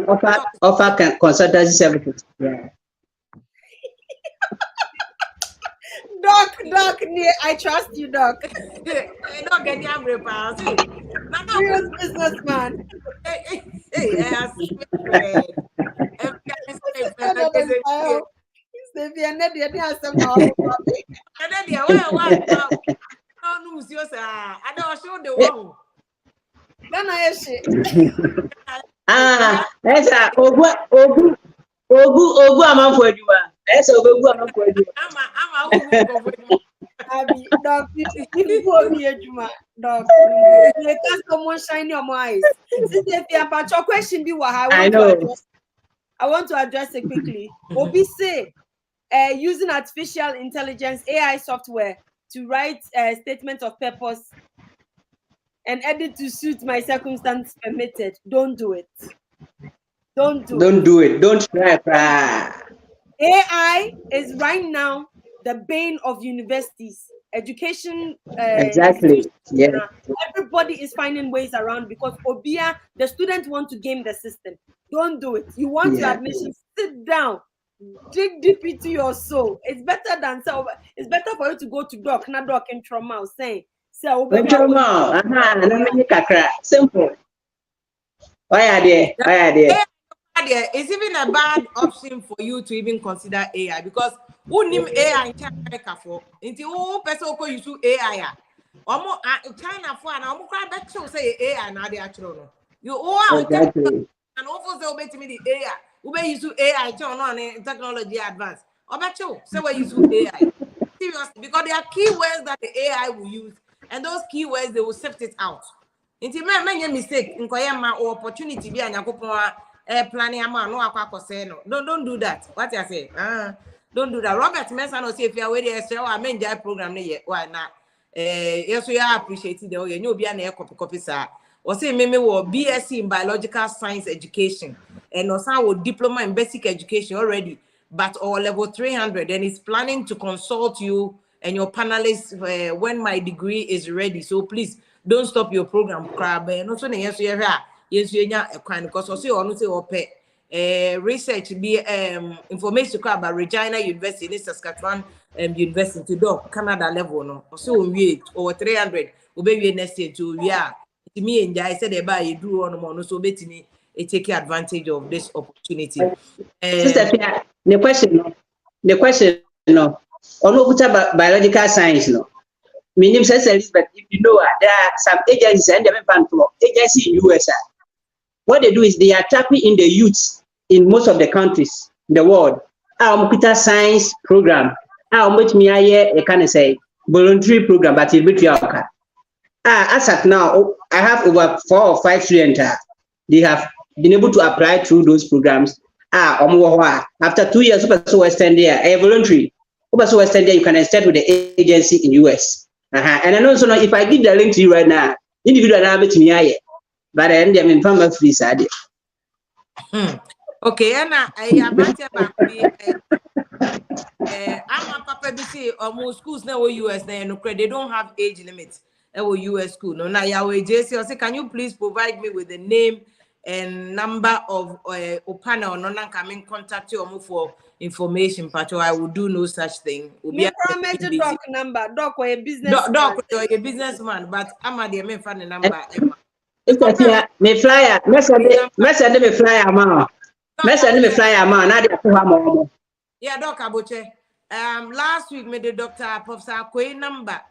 offer consultancy services. Yeah. Doc, I trust you, Doc. Don't get angry, pal. Serious businessman. That's Ogu amanfo aduma. That's Ogu amanfo aduma. Doc, you Doc, you can't someone shine your eyes. Since if you have a question, I want to address it quickly. Obi say, using artificial intelligence AI software to write a statement of purpose and edit to suit my circumstance permitted. Don't do it. Don't do it. Don't try. AI is right now the bane of universities. Education. Exactly. Yeah. Everybody is finding ways around because Obia, the students want to game the system. Don't do it. You want your admission, sit down, dig deep into your soul. It's better than so. It's better for you to go to doc, not doc and trauma. Saying so. Simple. Why are there? It's even a bad option for you to even consider AI because who name AI in America for? Until who person who use AI? China for and I'm quite bet you say AI now they actually know. You all and also say obey me the AI. Who may use AI turn on technology advance? I bet you say we use AI. Seriously, because there are keywords that the AI will use, and those keywords they will sift it out. Until many mistake in or opportunity be an planning amount no don't do that. What you say? Don't do that. Robert Mensah no say if you are waiting I mean that program why not? Yes, we are appreciated the you be an copy sir. Or say me BSc in biological science education and also with diploma in basic education already, but or level 300 and it's planning to consult you and your panelists when my degree is ready. So please don't stop your program. No so yes because also on say or research be information about Regina University in Saskatchewan University do Canada level no so we over 300 we next year to me and I said about you do on no so betini take advantage of this opportunity. Sister Pia, the question no on biological science no. Meaning says Elizabeth, if you know there are some agencies and agency in USA. What they do is they are tapping in the youth in most of the countries in the world. Computer science program. Much me I can say voluntary program, but it's between as at now, I have over 4 or 5 students. They have been able to apply through those programs. After 2 years, so extend there, voluntary. So extend there, you can extend with the agency in US. And I also know if I give the link to you right now, individual number to me, but then I'm in farmer free side. Okay, and I'm a papa BC almost schools now US they don't have age limits. US school. No, now Yahweh JC, I say, can you please provide me with the name and number of Opana or non coming contact you for information, but I will do no such thing. Doc number, doc or a business doc or a businessman, but I'm at the main fan number. Me flyer, message me flyer man. Message me flyer man. Now yeah, Doc Abuche. Last week made the doctor Professor Kwe number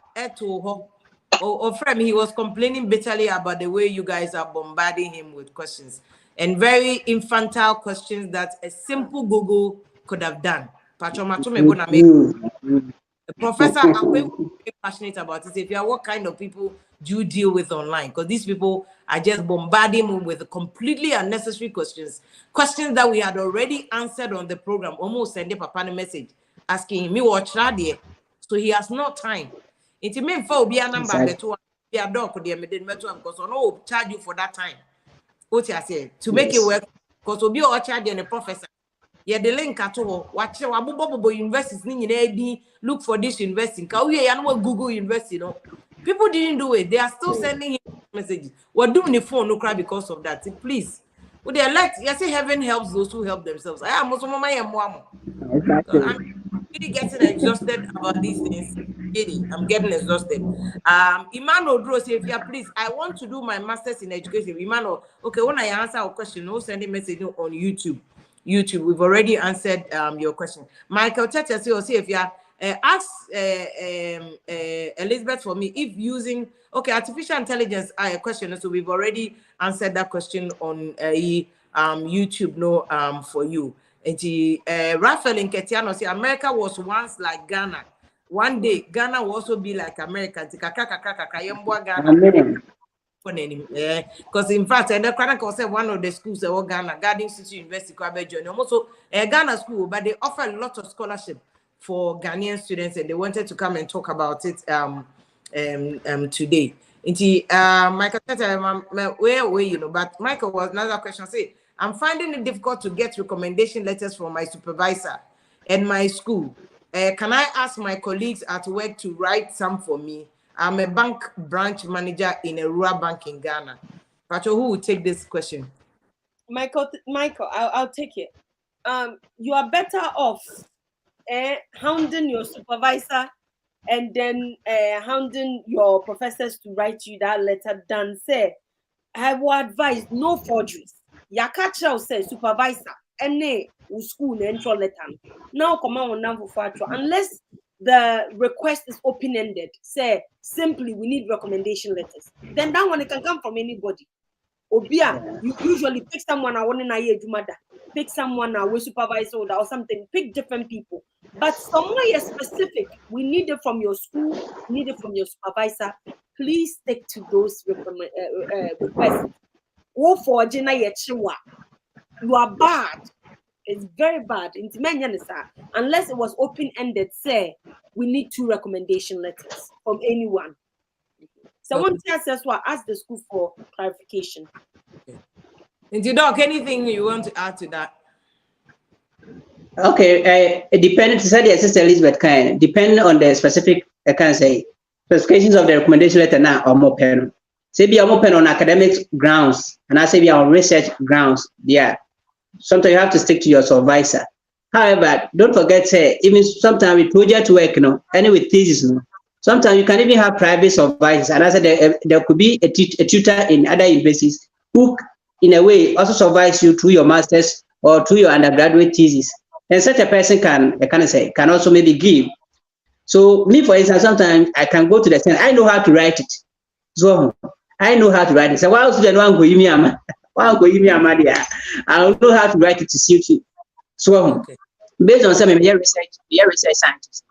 or friend, he was complaining bitterly about the way you guys are bombarding him with questions and very infantile questions that a simple Google could have done. The professor, I'm very passionate about it. If you are what kind of people do you deal with online? Because these people are just bombarding him with completely unnecessary questions that we had already answered on the program. Almost send a papa a message asking him, me watch radio. So he has no time. It means for be a number be a dog the made metal because no charge you for that time. What I say to make it work because will be all charge and a professor. Yeah, the link at all. Watch your Abubo universities need look for this university. We are not Google University, you know. People didn't do it. They are still sending him messages. We're doing the phone no cry because of that. Please. Would they elect? Yes, heaven helps those who help themselves. I am also I'm really getting exhausted about these things. Really, I'm getting exhausted. Emmanuel Drew say, please, I want to do my master's in education. Emmanuel, okay, when I answer a question, no send a message on YouTube. We've already answered your question. Michael Tete say, if you ask Elizabeth for me if using artificial intelligence a question, so we've already answered that question on YouTube for you. And Raphael in Ketiano say America was once like Ghana. One day Ghana will also be like America. Amen. Because in fact, and the Chronicle said one of the schools that Ghana, Garden City University, also a Ghana school, but they offer a lot of scholarship for Ghanaian students, and they wanted to come and talk about it today. Michael, where you know, but Michael was another question. Say, I'm finding it difficult to get recommendation letters from my supervisor and my school. Can I ask my colleagues at work to write some for me? I'm a bank branch manager in a rural bank in Ghana. Pacho, who will take this question? Michael, I'll take it. You are better off hounding your supervisor and then hounding your professors to write you that letter than say, I will advise no forgeries. Yakacha say supervisor, any school intro letter. Now come on for unless the request is open-ended, say simply we need recommendation letters. Then that one it can come from anybody. Obia, you usually pick someone I want to pick someone with supervisor or something, pick different people. But somewhere specific, we need it from your school, need it from your supervisor. Please stick to those requests. Go for Jina Yechiwa. You are bad. It's very bad. Unless it was open-ended, say we need 2 recommendation letters from anyone. Someone tells us what ask the school for clarification. Doc, anything you want to add to that? Okay, it depends. Said the Sister Elizabeth kind depending on the specific. I can say specifications of the recommendation letter now or more pen. Say be more pen on academic grounds, and I say be on research grounds. Yeah. Sometimes you have to stick to your supervisor. However, don't forget, even sometimes with project work, and with thesis, sometimes you can even have private supervisors. And I said there could be a tutor in other universities who, in a way, also supervise you through your master's or through your undergraduate thesis. And such a person can also maybe give. So me, for instance, sometimes I can go to the center. I know how to write it. So I know how to write it. So why else do anyone go give me a I don't know how to write it to suit you. So, based on some research scientist.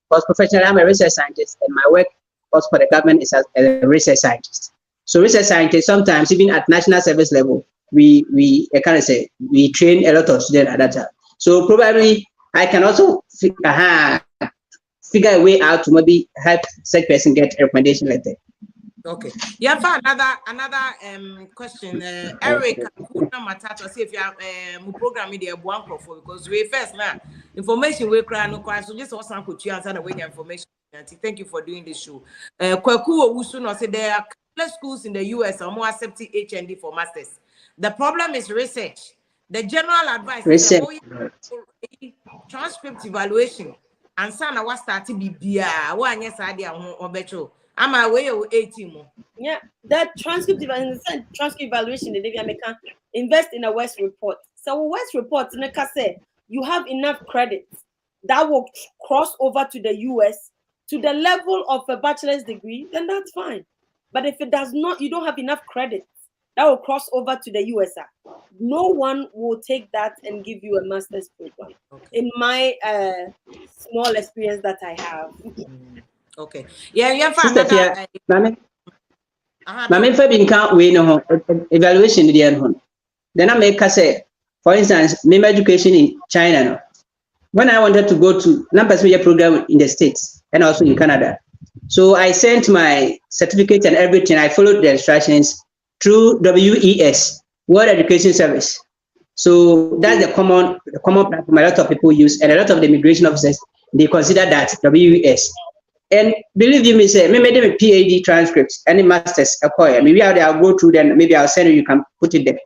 Because professionally, I'm a research scientist, and my work also for the government is as a research scientist. So, research scientists sometimes, even at national service level, we train a lot of students at that time. So, probably I can also figure a way out to maybe help such person get a recommendation letter. Okay. Yeah, for another question. Eric, Matata, see if you have program media one for because we first now information we cry no cry. So just also put you answer the way the information. Thank you for doing this show. Kwaku Wusu say there are countless schools in the US are more accepting HND for masters. The problem is research. The general advice is transcript evaluation and sana what started BBA. One yes idea on betro. I'm away 18 more. Yeah, that transcript evaluation, they invest in a West report. So West report, say you have enough credits that will cross over to the US to the level of a bachelor's degree, then that's fine. But if it does not, you don't have enough credits that will cross over to the USA. No one will take that and give you a master's program. Okay. In my small experience that I have. Okay. Yeah, evaluation then I make say, for instance, member education in China. When I wanted to go to program in the States and also in Canada, So I sent my certificate and everything. I followed the instructions through WES, World Education Service. So that's the common platform a lot of people use, and a lot of the immigration officers, they consider that WES. And believe you me, say maybe a PhD transcripts, any masters acquire. Maybe I'll go through them. Maybe I'll send you can put it there.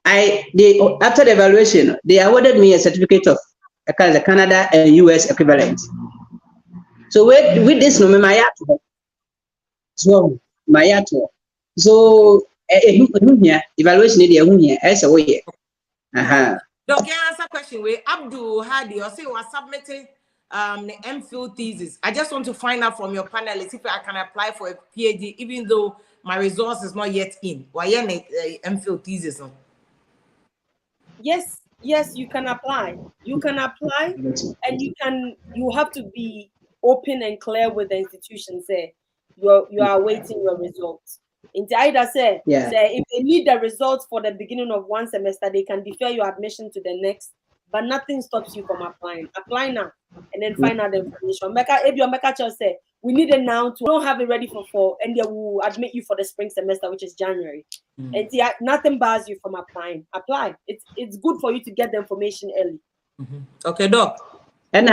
After the evaluation, they awarded me a certificate of Canada and US equivalent. So with this, no, my so evaluation is as a way. Doc, can I answer question where Abdul Hadi or say was submitting the MPhil thesis. I just want to find out from your panelists if I can apply for a PhD, even though my results is not yet in. Why MPhil thesis? Yes, you can apply. You can apply, and you have to be open and clear with the institution. Say you are awaiting your results. In either say if they need the results for the beginning of one semester, they can defer your admission to the next, but nothing stops you from applying. Apply now and then find out the information. If your just say we need it now, to don't have it ready for fall, and they will admit you for the spring semester, which is January. And nothing bars you from applying. Apply. It's good for you to get the information early. Okay, Doc. And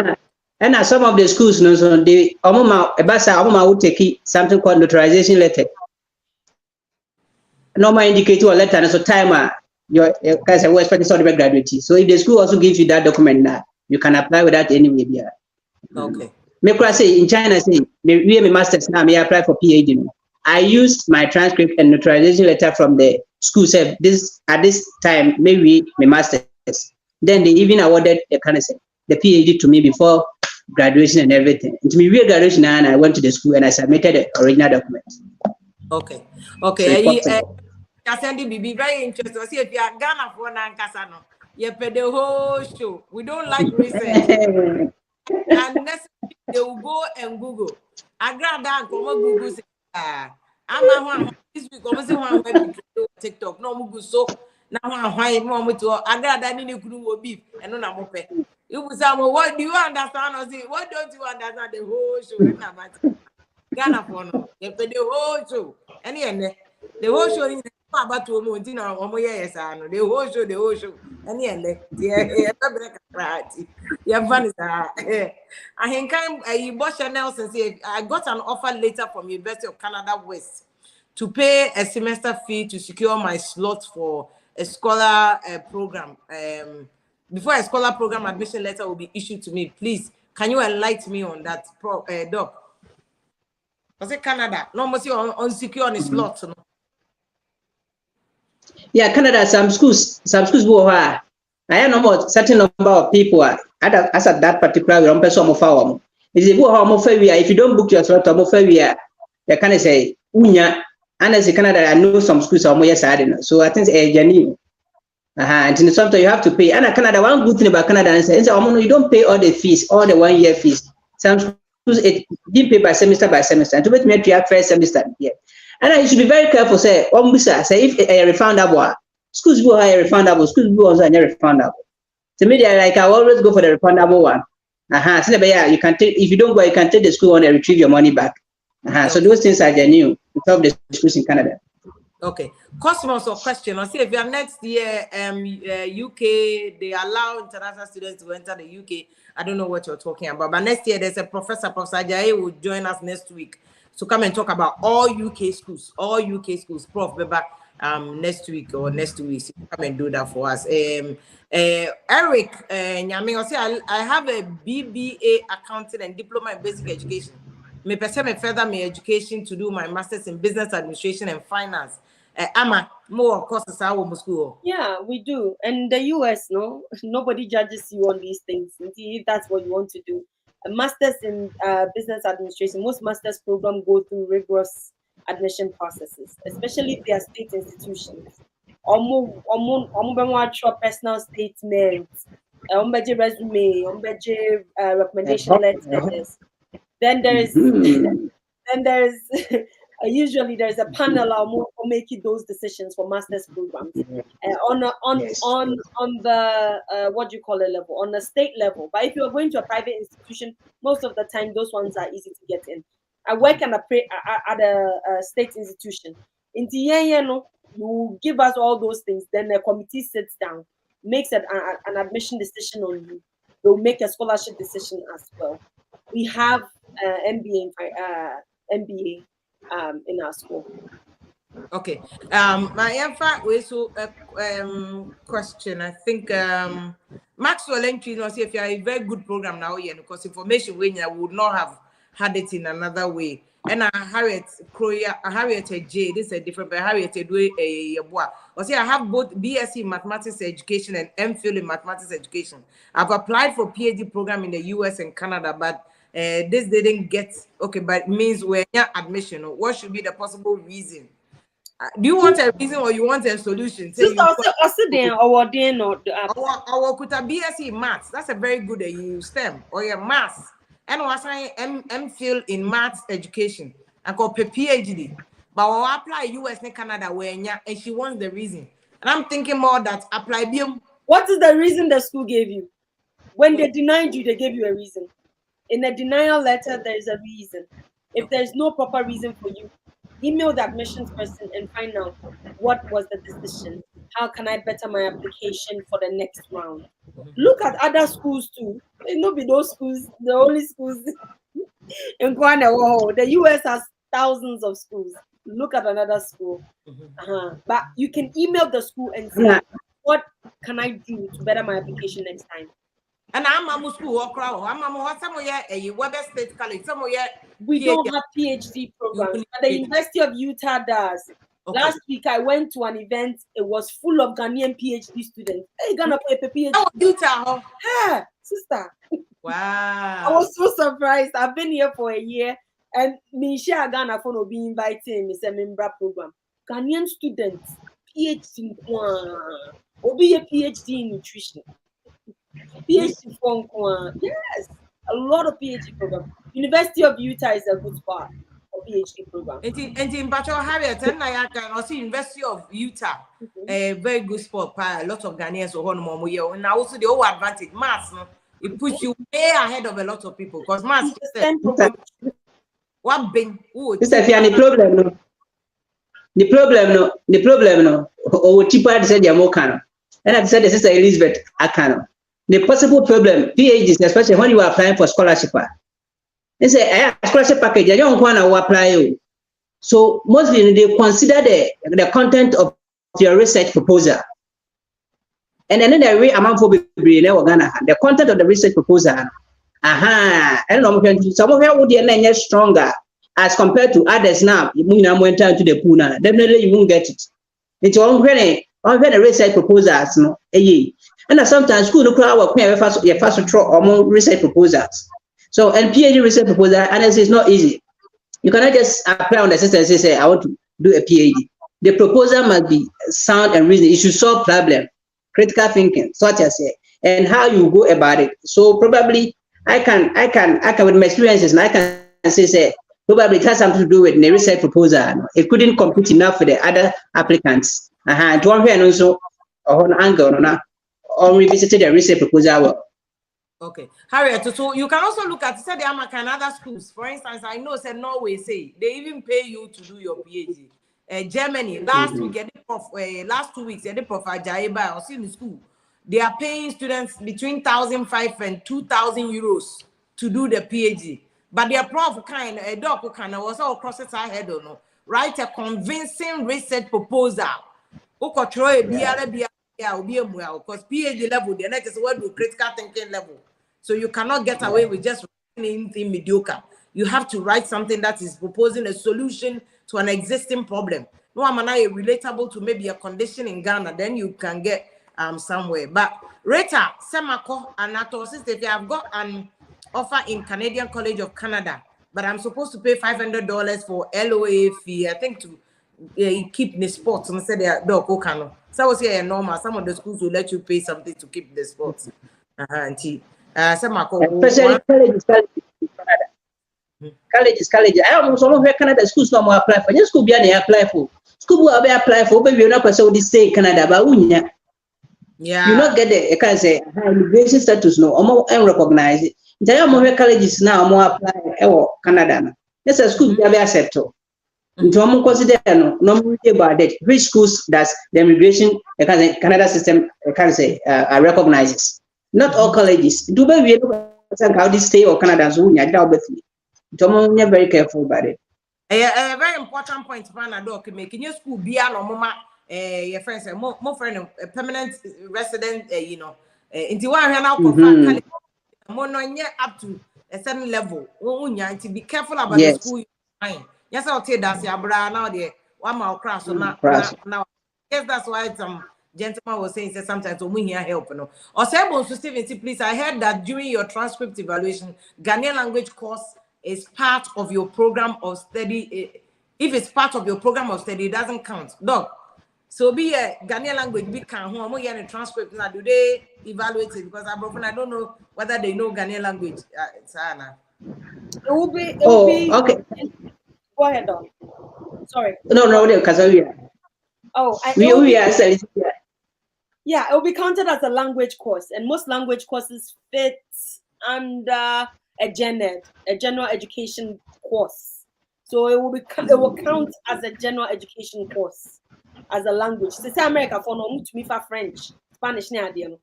some of the schools, no, so they would take something called notarization letter. Normal indicator or letter, so time your guys are expecting something graduate. So if the school also gives you that document now, you can apply without any media. Okay. Make I say in China, say we have a master's now, may apply for PhD. I used my transcript and notarization letter from the school. Said this at this time, maybe my master's. Then they even awarded the PhD to me before graduation and everything. And to me, real graduation, and I went to the school and I submitted the original document. Okay. I send it be very interesting. See if you are Ghana for Nankasano, you pay the whole show. We don't like research. And next they will go and Google. I grab that come on Google say I'm one this week almost one web TikTok no Google so now why more to I grab that in the beef and no na mope. You will say what do you understand or say what don't you understand the whole show? Ghana for no you pay the whole show. The whole show is about to know the whole show. I think Nelson say I got an offer later from University of Canada West to pay a semester fee to secure my slot for a scholar program. Before a scholar program admission letter will be issued to me, please can you enlighten me on that, Doc? Was it Canada? No, must you on secure on a slot. No? Yeah, Canada, some schools go I know about certain number of people as at that particular person of is if you don't book your slot, they can say unya and as Canada, I know some schools are more so I think a genuine. And sometimes you have to pay. And Canada, one good thing about Canada is you don't pay all the fees, all the 1 year fees. Some schools it didn't pay by semester. And to make me to first semester, yeah. And you should be very careful. Say, say if a refundable, schools go higher refundable, schools go also refundable. To me, like I always go for the refundable one. So yeah, you can take if you don't go, you can take the school on and retrieve your money back. So those things are genuine to help the schools in Canada. Okay. Cosmos or question. I see if you are next year, UK, they allow international students to enter the UK. I don't know what you're talking about, but next year there's a Professor Ajayi will join us next week to come and talk about all UK schools, Prof. Beba, next week or next 2 weeks. Come and do that for us. Eric, I have a BBA accounting and diploma in basic education. Me pursue further my education to do my master's in business administration and finance. Ama, more courses our school. Yeah, we do. And the US, no, nobody judges you on these things. If that's what you want to do. A master's in business administration, most master's programs go through rigorous admission processes, especially if they are state institutions. Personal statements, resume, recommendation letters. Then there's usually there's a panel who make those decisions for master's programs on the what do you call it level, on the state level. But if you're going to a private institution, most of the time those ones are easy to get in. I work at a state institution. In the no, you give us all those things. Then the committee sits down, makes an admission decision on you. They'll make a scholarship decision as well. We have MBA in our school. Okay. My question. I think Maxwell entry was if you are a very good program now, because information when you would not have had it in another way. And Harriet J, this is a different, but Harriet do a boy. I have both BSc in mathematics education and MPhil in mathematics education. I've applied for PhD program in the US and Canada, but this didn't get okay. But it means when your admission, what should be the possible reason? Do you want a reason or you want a solution? Just also then or then or could a BSc in maths? That's a very good STEM or your maths. And was I MPhil in maths education. I got PhD. But I apply US and Canada where and she wants the reason. And I'm thinking more that apply BM. What is the reason the school gave you? When they denied you, they gave you a reason. In a denial letter, there is a reason. If there's no proper reason for you, email the admissions person and find out what was the decision. How can I better my application for the next round? Look at other schools too. It not be those schools, the only schools in Ghana. The US has thousands of schools. Look at another school. But you can email the school and say, what can I do to better my application next time? And I'm a school or crowd. I'm somewhere a Weber State College. Somewhere we don't have PhD programs, but the University of Utah does. Okay. Last week I went to an event. It was full of Ghanaian PhD students. Hey, Ghana play PhD. Oh, Utah. Hey, sister. Wow. I was so surprised. I've been here for a year, and Misha Ghana for no be inviting me Membra program. Ghanaian students, PhD, will be a PhD in nutrition. PhD from yes, a lot of PhD programs. University of Utah is a good spot for PhD program. And in Bachelor Harriet and I can also University of Utah, a very good spot. A lot of Ghanaians or one and also the whole advantage maths. It puts you way ahead of a lot of people because maths. What been? This is the problem. No, the problem. No, or cheaper said Yamokano, and I said the sister Elizabeth Akano. The possible problem, PhDs, especially when you are applying for scholarship, they say a scholarship package. I don't want to apply. So mostly they consider the content of your research proposal, and then they read amount for the content of the research proposal. I don't know. Some of them would be stronger as compared to others. Now you went down to the pool. Definitely you won't get it. It's all when the research proposals, no, and sometimes school no crowd work fast throw or research proposals. So and PhD research proposal analysis is not easy. You cannot just apply on the system and say I want to do a PhD. The proposal must be sound and reasonable. It should solve problem, critical thinking, such as and how you go about it. So probably I can with my experiences, and I can say probably it has something to do with the research proposal. It couldn't compete enough for the other applicants. To one and also on angle or revisited the research proposal. Okay, Harriet. So you can also look at the American other schools. For instance, I know said Norway say they even pay you to do your PhD. Germany last week, last 2 weeks, Prof. Ajaiba I was in the school. They are paying students between 1,500 and 2,000 euros to do the PhD. But their prof kind a doc kind was all process ahead or no. Write a convincing research proposal. Because PhD level, the next is what do critical thinking level. So you cannot get away with just writing anything mediocre. You have to write something that is proposing a solution to an existing problem. No, I'm not relatable to maybe a condition in Ghana, then you can get somewhere. But Rita, Semako, and Nato, if you have got an offer in Canadian College of Canada, but I'm supposed to pay $500 for LOA fee, I think to keep the sports. And say they are dog okano. So I was here normal. Some of the schools will let you pay something to keep the sports. Especially colleges in Canada. College. I almost all of Canada schools no more apply for. Your school be apply for. School will be apply for. Maybe you're not person will stay in Canada, but yeah, you not get the I can say immigration status no. Or more unrecognized. There are more colleges now more apply for Canada. Yes, a school be accept. Into one consider no about that. Which schools does the immigration Canada system can say recognizes? Not all colleges. Do we how this stay or Canada so we are with me. You're very careful about it. A very important point, Panadol, making your school be an mama, your friends, more friend, a permanent resident, you know, into one hand out of mono up to a certain level. To be careful about the school you're buying. Yes, I'll tell that's your brother now there. One more crash or not now. Yes, that's why some gentleman was saying that sometimes we here help. You know. Or say, Stephen, please, I heard that during your transcript evaluation, Ghanaian language course is part of your program of study. If it's part of your program of study, it doesn't count. Dog. So be a Ghanaian language, be can who am a transcript now? Do they evaluate it? Because I don't know whether they know Ghanaian language. It will be. Okay. Go ahead, Don. Sorry. No, because we are. Oh, We are. Yeah, it will be counted as a language course, and most language courses fit under a general education course. So it will count as a general education course, as a language. So say America for no to me for French, Spanish, as a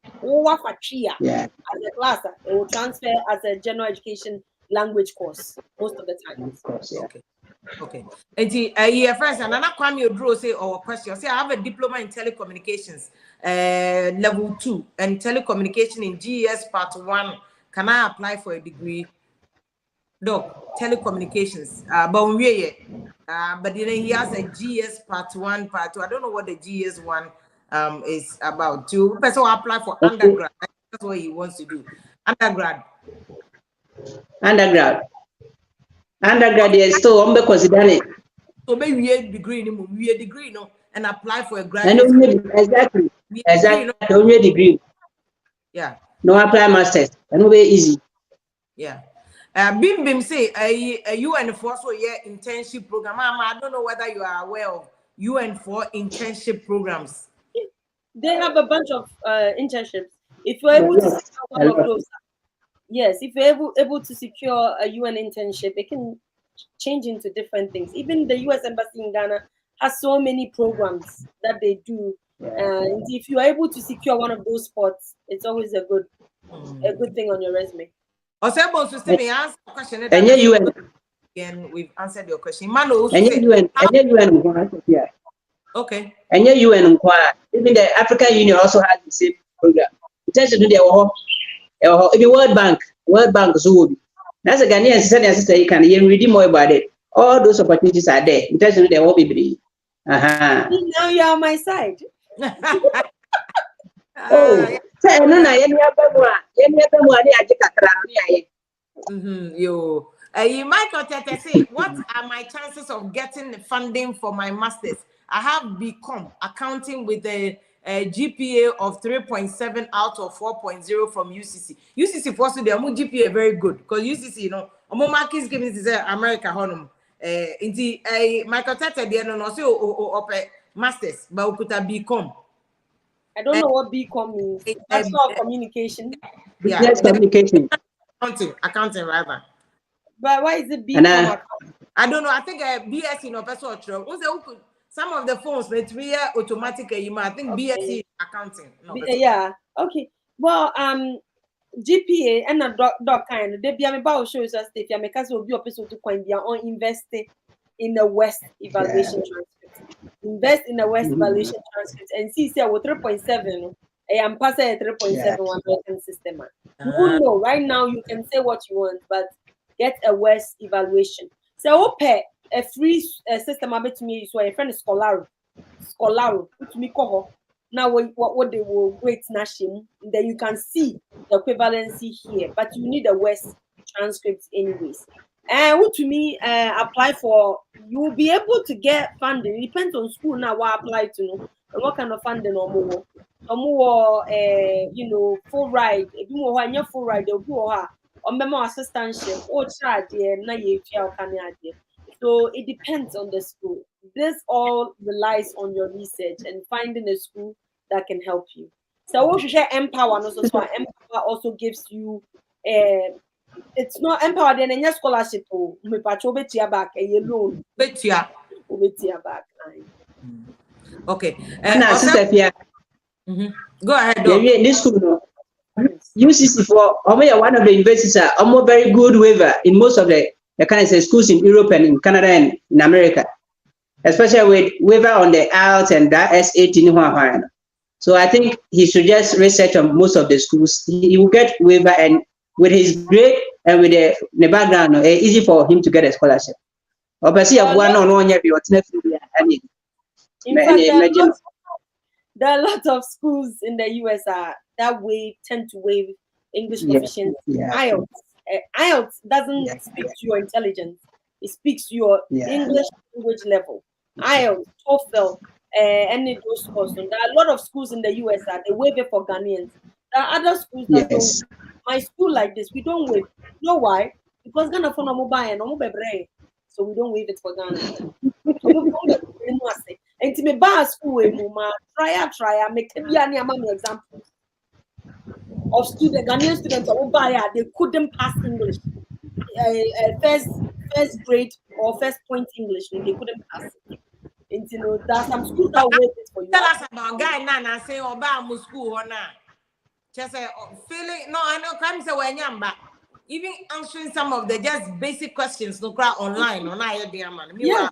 class, it will transfer as a general education language course most of the time. Of course, yeah. Okay. And friends, and I'm not you draw say or question. Say I have a diploma in telecommunications, level 2, and telecommunication in GES part 1. Can I apply for a degree? Doc, telecommunications. But then he has a GS part 1, part 2. I don't know what the GS 1 is about. To person apply for undergrad. That's what he wants to do. Undergrad, is still on consider it. so maybe we a degree, no, and apply for a graduate. Exactly. Only a degree. Yeah. No apply masters. And very easy. Yeah. Bim say a UN for so internship program. I don't know whether you are aware of UN for internship programs. They have a bunch of internships. If you're able to secure one of those, yes, if you're able to secure a UN internship, it can change into different things. Even the US Embassy in Ghana has so many programs that they do. And if you are able to secure one of those spots, it's always a good thing on your resume. Also, answer the question. And UN. Again, we've answered your question. Mano, and UN. Yeah. Okay. And UN, even the African Union also has the same program. It tells you to do the World Bank, so that's a Ghanaian sister. You can read more about it. All those opportunities are there. It tells you they won't be. Now you're on my side. Michael Tete say, what are my chances of getting funding for my master's? I have become accounting with a GPA of 3.7 out of 4.0 from UCC. UCC for so their GPA very good because UCC, you know, markings given is America honum. Michael Tete there no also masters, but we could become. I don't know what BCom means. Bachelor of Communication. Yeah, communication. Accounting rather. But why is it BCom? I don't know. I think BS in professor. Some of the phones may be automatic. I think BSc accounting. No, yeah. Okay. Well, GPA and a doc kind. They be about show us if you make us will be a to coin on investing in the West evaluation transcript. Invest in the West evaluation transcript and see say with 3.7. I am passing a 3.7 American system. You won't know right now. You can say what you want, but get a West evaluation. So pay a free system. I bet to me so a friend is Scholaro, to me call now what they will wait nashim. Then you can see the equivalency here, but you need a West transcript anyways. And to me, apply for, you will be able to get funding. It depends on school now what apply to know and what kind of funding or more. You know, full ride. If you want your full ride, they'll go or memo assistantship or charge na so it depends on the school. This all relies on your research and finding a school that can help you. So what you share Empower also gives you It's not empowered in any scholarship. Oh, me patrol betia back a loan. Betia. Betia back. Okay. Na sister Fia. Go ahead. Yeah, this school no. UCC for one of the universities are very good waiver in most of the kind of schools in Europe and in Canada and in America, especially with waiver on the IELTS and that S18. So I think he should just research on most of the schools. He will get waiver, and with his grade and with the background, it's easy for him to get a scholarship. Obviously, in fact, there are a lot of schools in the US that tend to waive English proficiency. IELTS. IELTS doesn't speak to your intelligence. It speaks to your English language level. IELTS, TOEFL, any of those courses. There are a lot of schools in the US that they waive it for Ghanaians. There are other schools that don't. My school like this, we don't waive. You know why? Because Ghana for no mobile and no mobile, so we don't waive it for Ghana. And to me, bar school, try, make any examples of Ghanaian students they couldn't pass English. First grade or first point English, they couldn't pass it. And you know, there are some schools that wait it for you. Tell us about guy Nana say Obama school or not. Just feeling no, I know come say when yamba. Even answering some of the just basic questions no crowd online on idea man. Yeah.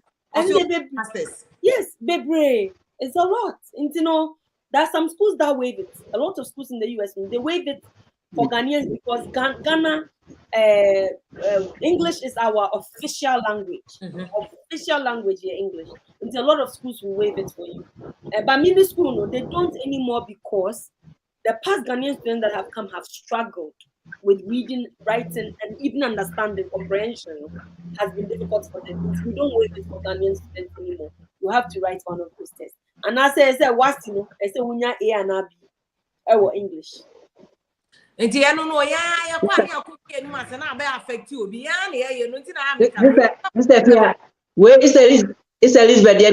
Yes, baby. It's a lot. And you know, there are some schools that waive it. A lot of schools in the US they waive it for Ghanaians because Ghana English is our official language. Official language here, English. And a lot of schools will waive it for you. But middle school, no, they don't anymore because the past Ghanaian students that have come have struggled with reading, writing, and even understanding comprehension has been difficult for them. We don't waive it for Ghanaian students anymore. You have to write one of those tests. And I say, what's you know, I say, when you're A and B, or English. And I don't know, yeah, affect you. Beyond you know, Mr. Fia, where is the Elizabeth? The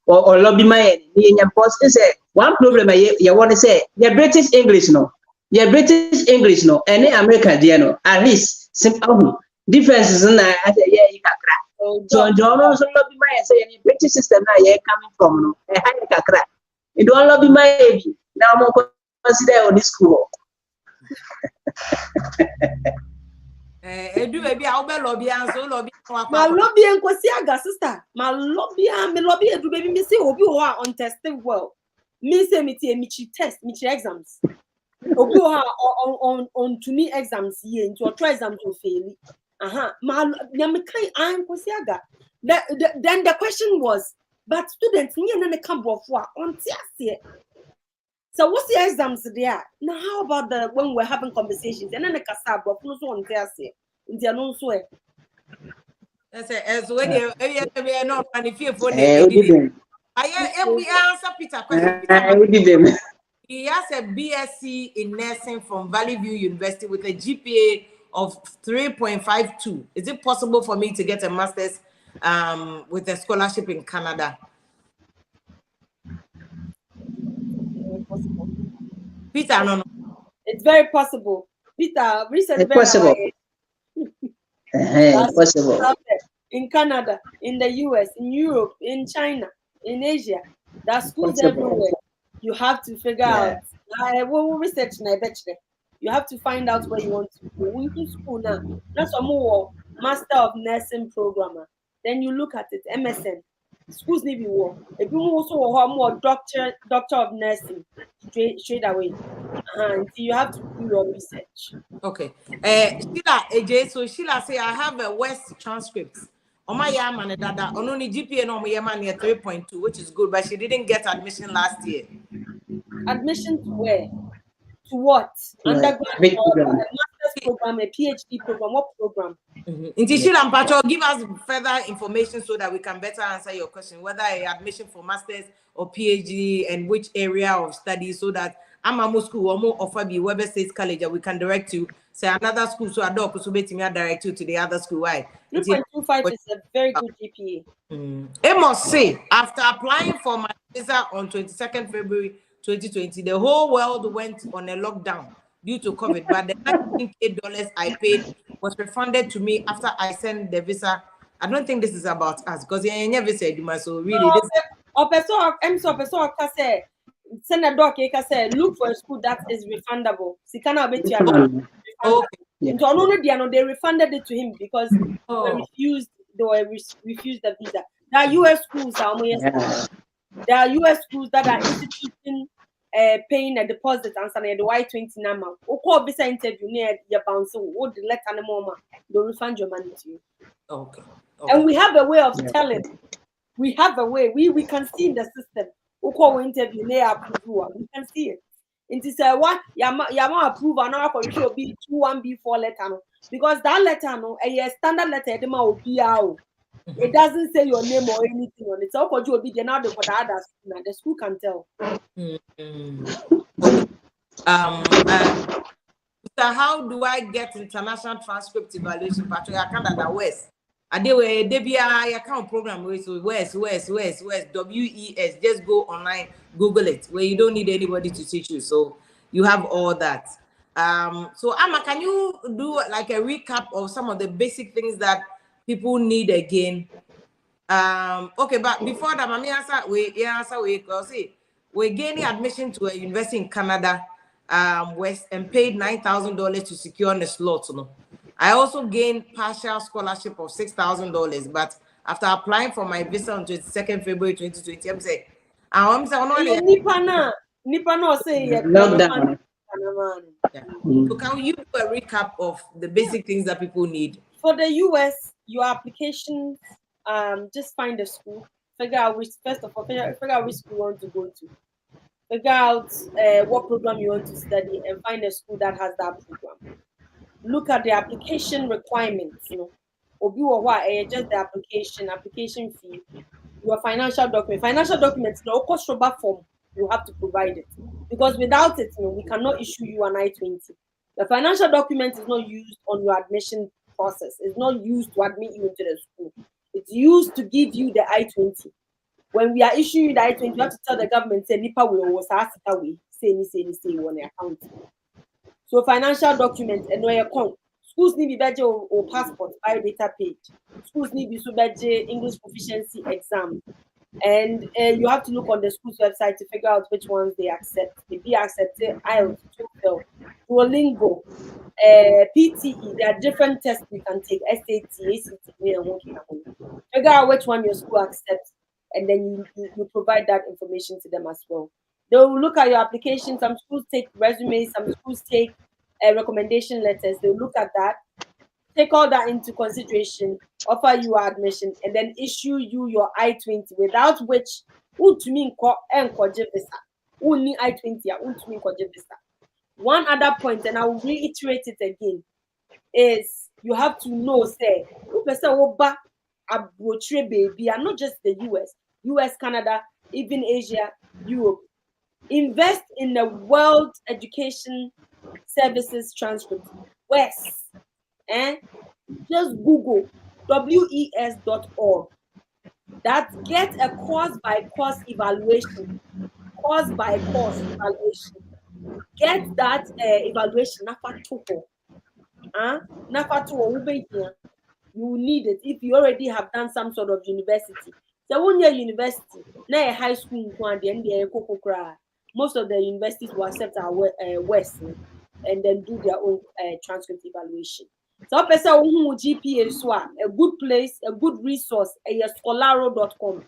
or lobby my post is one problem you want to say, yeah, British English, no. Yeah, British English, no. Any American, no. At least, simple differences in that. Yeah, you can crack. So, John also lobby my say, any British system now, yeah, coming from, no. A high crack. You don't lobby my baby. Now, I'm consider on this school. Do maybe I'll be lobby and so lobby. My lobby and Kwasiaga sister. My lobby do baby me say obi ho on testing well. Me say me test me exams. Obi ho on to me exams here into try exams to fail. My me kind I'm Kwasiaga. Then the question was, but students here na come for on tiase. So what's the exams there? Now how about when we're having conversations and then the kasab but no so on tiase. India no so as when you not running fear for we answer Peter question. He has a BSc in nursing from Valley View University with a GPA of 3.52. Is it possible for me to get a master's with a scholarship in Canada? Possible. Peter, no. It's very possible. Peter, research it's possible. Possible. In Canada, in the US, in Europe, in China, in Asia, there are schools everywhere. You have to figure out. We'll research na you have to find out where you want to go. We do school now. That's a more Master of Nursing programmer. Then you look at it, MSN. Schools need to be war. If you also have more doctor of nursing straight away. And you have to do your research. Okay. Sheila AJ, so Sheila say I have a West transcript. On my yaman dada, on only GPA no my yaman near 3.2, which is good, but she didn't get admission last year. Admission to where? To what? Undergrad or a master's program, a PhD program, what program? Sheila Mpacho, give us further information so that we can better answer your question, whether admission for master's or PhD and which area of study, so that I'm school or more offer be Weber State College, we can direct you. Say another school, so I don't so direct you to the other school. Why? 3.25 is a very good GPA. I must say, after applying for my visa on 22nd February 2020, the whole world went on a lockdown. due to COVID, but the $19K I paid was refunded to me after I sent the visa. I don't think this is about us because you never said so really this. Send a doc, look for a school that is refundable. Okay. They refunded it to him because they refused the visa. There are US schools there are US schools that are instituting paying a deposit and sending the Y20 number. Or visa interview near your bounce, or the let animal, they'll refund your money to you. Okay. And we have a way of telling. We have a way. We can see in the system. We interview near approve. We can see it. It is what Yama approve and now for sure be 21B4 letter because that letter a standard letter it doesn't say your name or anything on it. So you will be now for the other school. The school can tell. So how do I get international transcript evaluation? Patrick, I can't that West. I do a DBI account program with West, WES. Just go online, Google it, where you don't need anybody to teach you. So you have all that. So Amma, can you do like a recap of some of the basic things that people need again? Okay, but before that, we're gaining admission to a university in Canada, West, and paid $9,000 to secure the slot. No? I also gained partial scholarship of $6,000, but after applying for my visa on 22nd February 2020, I'm saying, so can you do a recap of the basic things that people need? For the US, your applications, just find a school, figure out which which school you want to go to, figure out what program you want to study, and find a school that has that program. Look at the application requirements, just the application fee, your financial documents, no cost rubber form, you have to provide it. Because without it, we cannot issue you an I-20. The financial document is not used on your admission process. It's not used to admit you into the school. It's used to give you the I-20. When we are issuing the I-20, you have to tell the government, say, Nipa will ask away, say, on the account. So financial documents and no account. Schools need to be or passport, biodata page. Schools need to be English proficiency exam. And you have to look on the school's website to figure out which ones they accept. If they accept IELTS, TOEFL, Duolingo, PTE, there are different tests you can take, SAT, ACT, and figure out which one your school accepts, and then you provide that information to them as well. They'll look at your application. Some schools take resumes, some schools take recommendation letters. They'll look at that, take all that into consideration, offer you admission, and then issue you your I-20, without which visa. One other point, and I will reiterate it again, is you have to know, say, baby, and not just the US, Canada, even Asia, Europe. Invest in the World Education Services Transcript, WES. Just Google WES.org. That get a course by course evaluation. Get that evaluation. You need it if you already have done some sort of university. So when you're university, now a high school, most of the universities will accept our West and then do their own transcript evaluation. So person who GPA so a good place, a good resource, scholaro.com.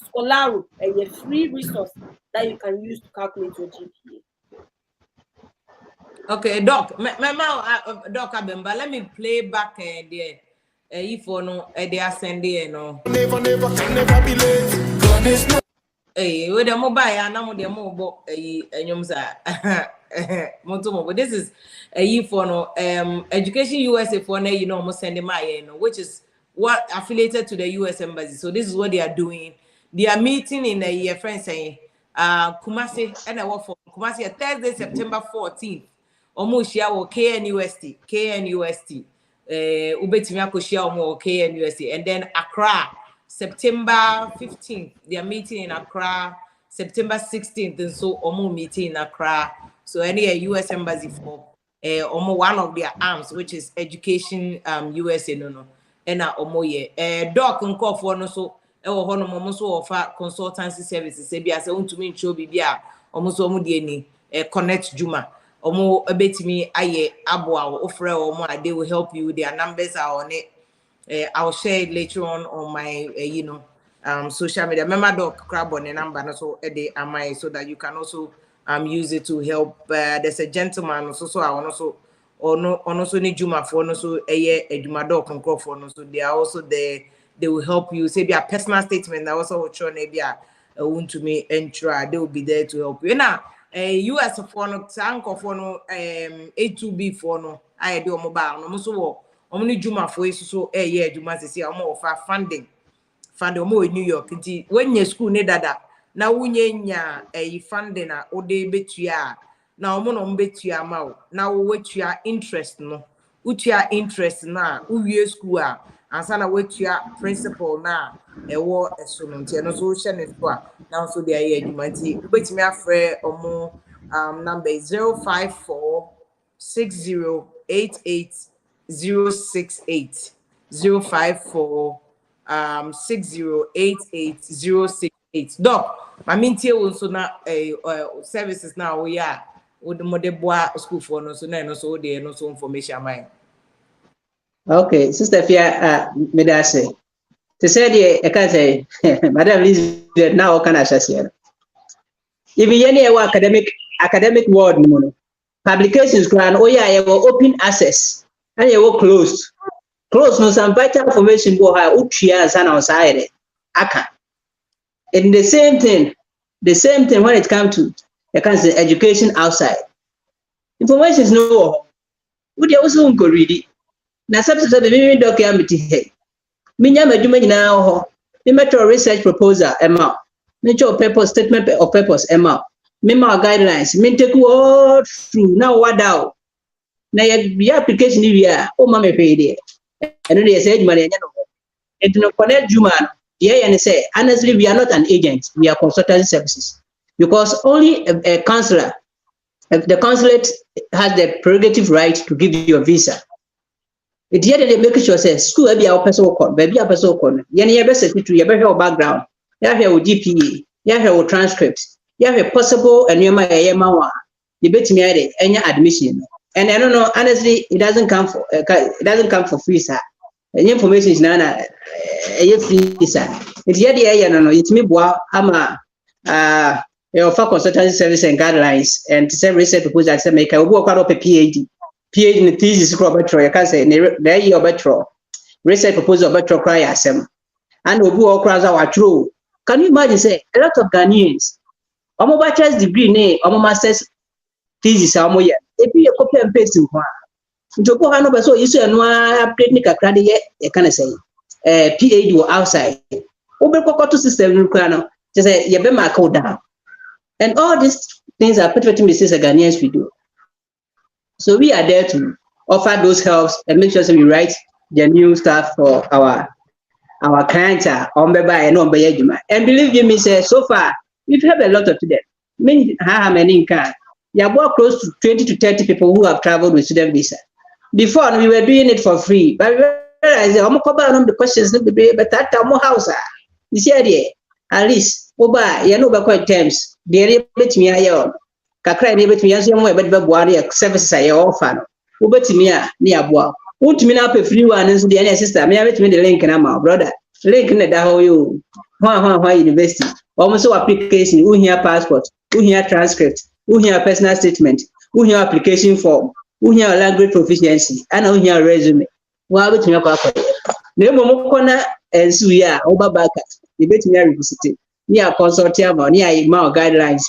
Scholaro, a free resource that you can use to calculate your GPA. Okay, Doc, Doc Abemba, let me play back the if or no, they are sending no. Never be late. Hey, with the mobile, and now the mobile, but this is a for no Education USA for no, almost sending my which is what affiliated to the US Embassy. So this is what they are doing. They are meeting in a year, friends saying Kumasi, and I work for Kumasi Thursday, September 14th. Almost share KNUST. Ubetimia Koshia or KNUST, and then Accra, September 15th. They are meeting in Accra, September 16th, and so Omo meeting in Accra. So any US Embassy for one of their arms, which is Education USA no. And omo ye doc nko for no so ho no mo so offer consultancy services e bia se untumi ncho bibia omo so omo de ni connect juma omo ebetimi aye aboa ofre omo they will help you. Their numbers are on it. I'll share it later on my social media. Remember doc grab on the number no so so that you can also use it to help. There's a gentleman also I also also need Juma for no so Juma doc and for no so they are also there. They will help you. Say their personal statement that also will show maybe want to me enter. They will be there to help you. Now US for no sanko for no A2B for no I do mobile no so only Juma for so Juma say offer funding omo in New York. When your school need that na wunyenya funding a ode betua na omo no betua ma na wo wetua interest no utua interest na uwie school a ansa na wetua principal na ewo eso no ntia no so hye ne so a na so de aye adwuma nti ubetimi afre omo number 054 6088 068 054 6088 doc mamintie won so na services now we are with modeboa school for no so na no so dey no so information mine. Okay, sister Fia me da say to say the I can say madam Liz now can I share even any academic world no publications grant open access and you closed no some vital information go high utia sana on side aka. And the same thing when it comes to I can say education outside. Information is no would you also go read it. Na substitute the me document here. Me nya madwuma nyina ho. Me metro research proposal amount. Me cho paper statement of purpose amount. Me ma guidelines. Me take all through now what out. Na your application here o ma me pay there. And they say money nya no. And to connect juma yeah and say honestly we are not an agent, we are consultancy services. Because only a consular, the consulate has the prerogative right to give you a visa. It yet they make sure say school be our person call, baby a person call. Yen best secretary, you have background, you have your GPA, you have your transcripts, you have a possible and you might you bet me any admission. And I don't know, honestly, it doesn't come for free, sir. The information is nana free, sir. It's yet it's me offer consultancy service and guidelines and to say research proposal I say make I work out a PhD in the thesis Roberto, I can say there you Roberto research proposal Roberto cry asem and we all crowds our true. Can you imagine say a lot of Ghanaians omo bachelor's degree ne omo master's thesis omo ye e be copy and paste in one to go hano be so you say no upgrade ni kakra de ye can say PhD or outside obe kokoto system no kra no just say ye be mark down. And all these things are pretty mistakes that Ghanaians we do. So we are there to offer those helps and make sure that we write the new stuff for our clients on and on. And believe you me, say so far we've helped a lot of them. How many can? You have about close to 20 to 30 people who have traveled with student visa. Before we were doing it for free, but we realized the questions but that more house. You see at least oba you know about terms. They bet me ayo kakra they bet me aso mo e bet be boare services ayo offer no bet me a ne aboa utumi na pay free one nso de na sister me bet me the link na ma brother link na da ho you ho university almost so application who here passport who here transcript who here personal statement who here application form who here language proficiency and who here resume wa bet me akwa na mo ko na ensu ya oba baka they bet me revisit near consortium or near my guidelines.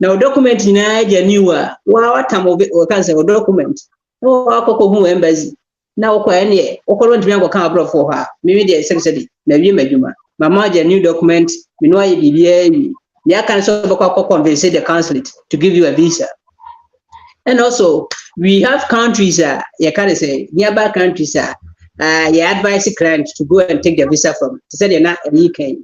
Now, document in a newer, what time of it or cancel document. Oh, I'll embassy. Now, any or current member come abroad for her. Maybe the essentially, maybe Majuma. Mamma, a new document, you know, I can solve a convince the consulate to give you a visa. And also, we have countries, you can say, nearby countries, you advise a client to go and take the visa from. To say they're not a UK.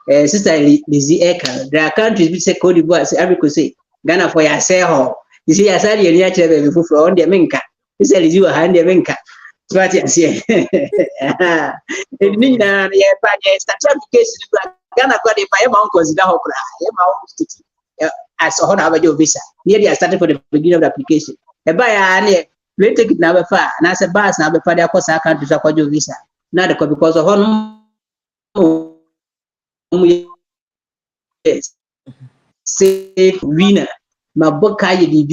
Sister Lizzie Eka, there are countries which say Cote d'Ivoire, say Africa say Ghana for your sale, You see, I said, you're not before on the Minka. He said, you are hand the Minka. What you say? It means that certification, Ghana got it by my uncle's down. As a whole your visa. Nearly I started for the beginning of the application. A buyer, we take it now far, and as a bus now before the course I can't do your visa. Not because of yes. Say winner. My book I did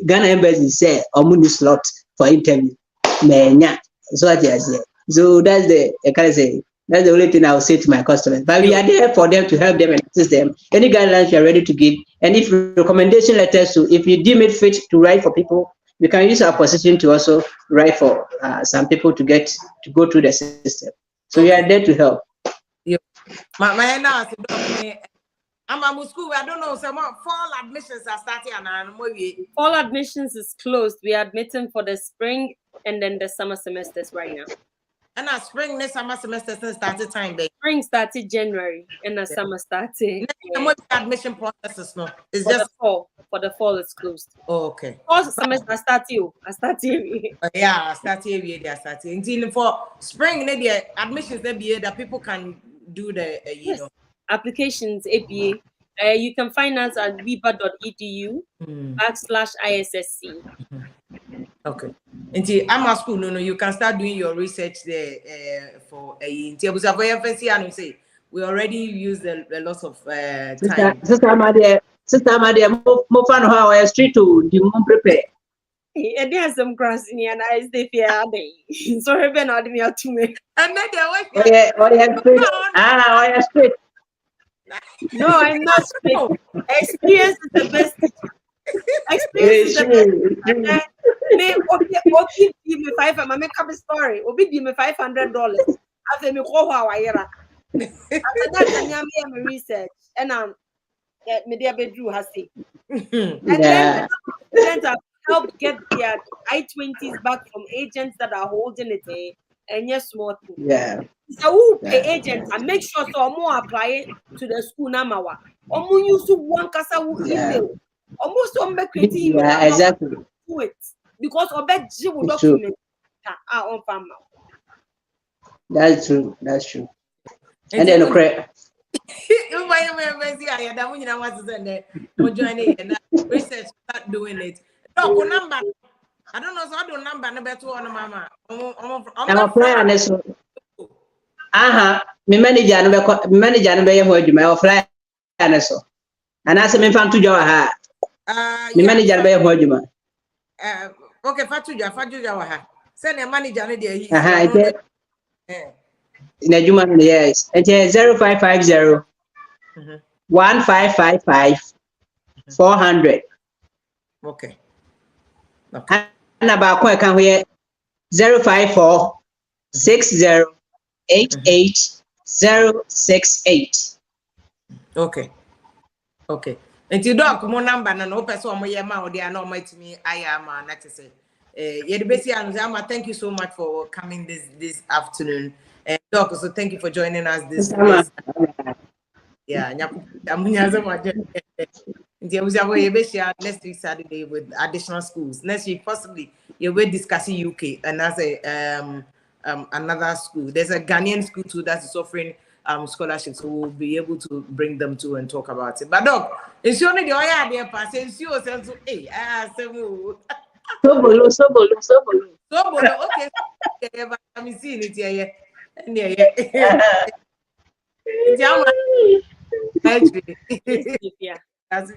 Ghana embassy say omuni slot for interview. Menya. So I just say. So that's the I can say that's the only thing I will say to my customers. But we are there for them to help them and assist them. Any guidelines you are ready to give, and if recommendation letters to, if you deem it fit to write for people, we can use our position to also write for some people to go through the system. So we are there to help. Yeah. My now I'm a school. I don't know. Some fall admissions are starting, and fall admissions is closed. We are admitting for the spring and then the summer semesters right now. And our spring next summer semester started time, baby. Spring started January and the summer started. Next admission processes no. It's for just the fall. For the fall, it's closed. Oh, okay. Fall semester started. Yeah, started. For spring, maybe admissions that people can do the you know applications APA. You can find us at viva.edu/ISSC. Okay. Until I'm at school, no, you can start doing your research there for a say we already used a lot of time. Sister Madia, more fun how I street to the moon prepare. And there's some grass in here, and I stay here. So I've been out me out to me. And then there was straight. No, I'm not straight. Experience is the best. Experience is the best. Obi give me $500. I make up a story. Obi give me $500. After me call Hawaii. After that, I am research, and media bedroom has it. And then the help get their I-20s back from agents that are holding it, and yes, small thing. Yeah. So who pay agents and make sure so more apply to the school namawa. Omu use one kasa who email. Almost on back creating email. Yeah, exactly. Do it because obey will document on farm. That's true. That's true. And then okay. Research start doing it. Number. I don't know, so I don't number number 2 on mama. I'm applying this. My manager no be here you may apply and so. And I say me fan to your ha. My manager no be here you okay, fatu jawa ha. Send your manager no there he. In a human, yes. And 0550 1555 400. Okay. And about quite can we 054 60 88 068. Okay. Okay. And you don't come on number and no person my yama or they are not to me. I am not to say. Thank you so much for coming this afternoon. And Doc, so thank you for joining us this yeah, next week Saturday with additional schools. Next week, possibly you will discussing UK and as another school. There's a Ghanaian school too that is offering scholarships, so we'll be able to bring them to and talk about it. But Doc, it's only the idea passing you so hey, so okay. I'm seeing it here. Yeah. That's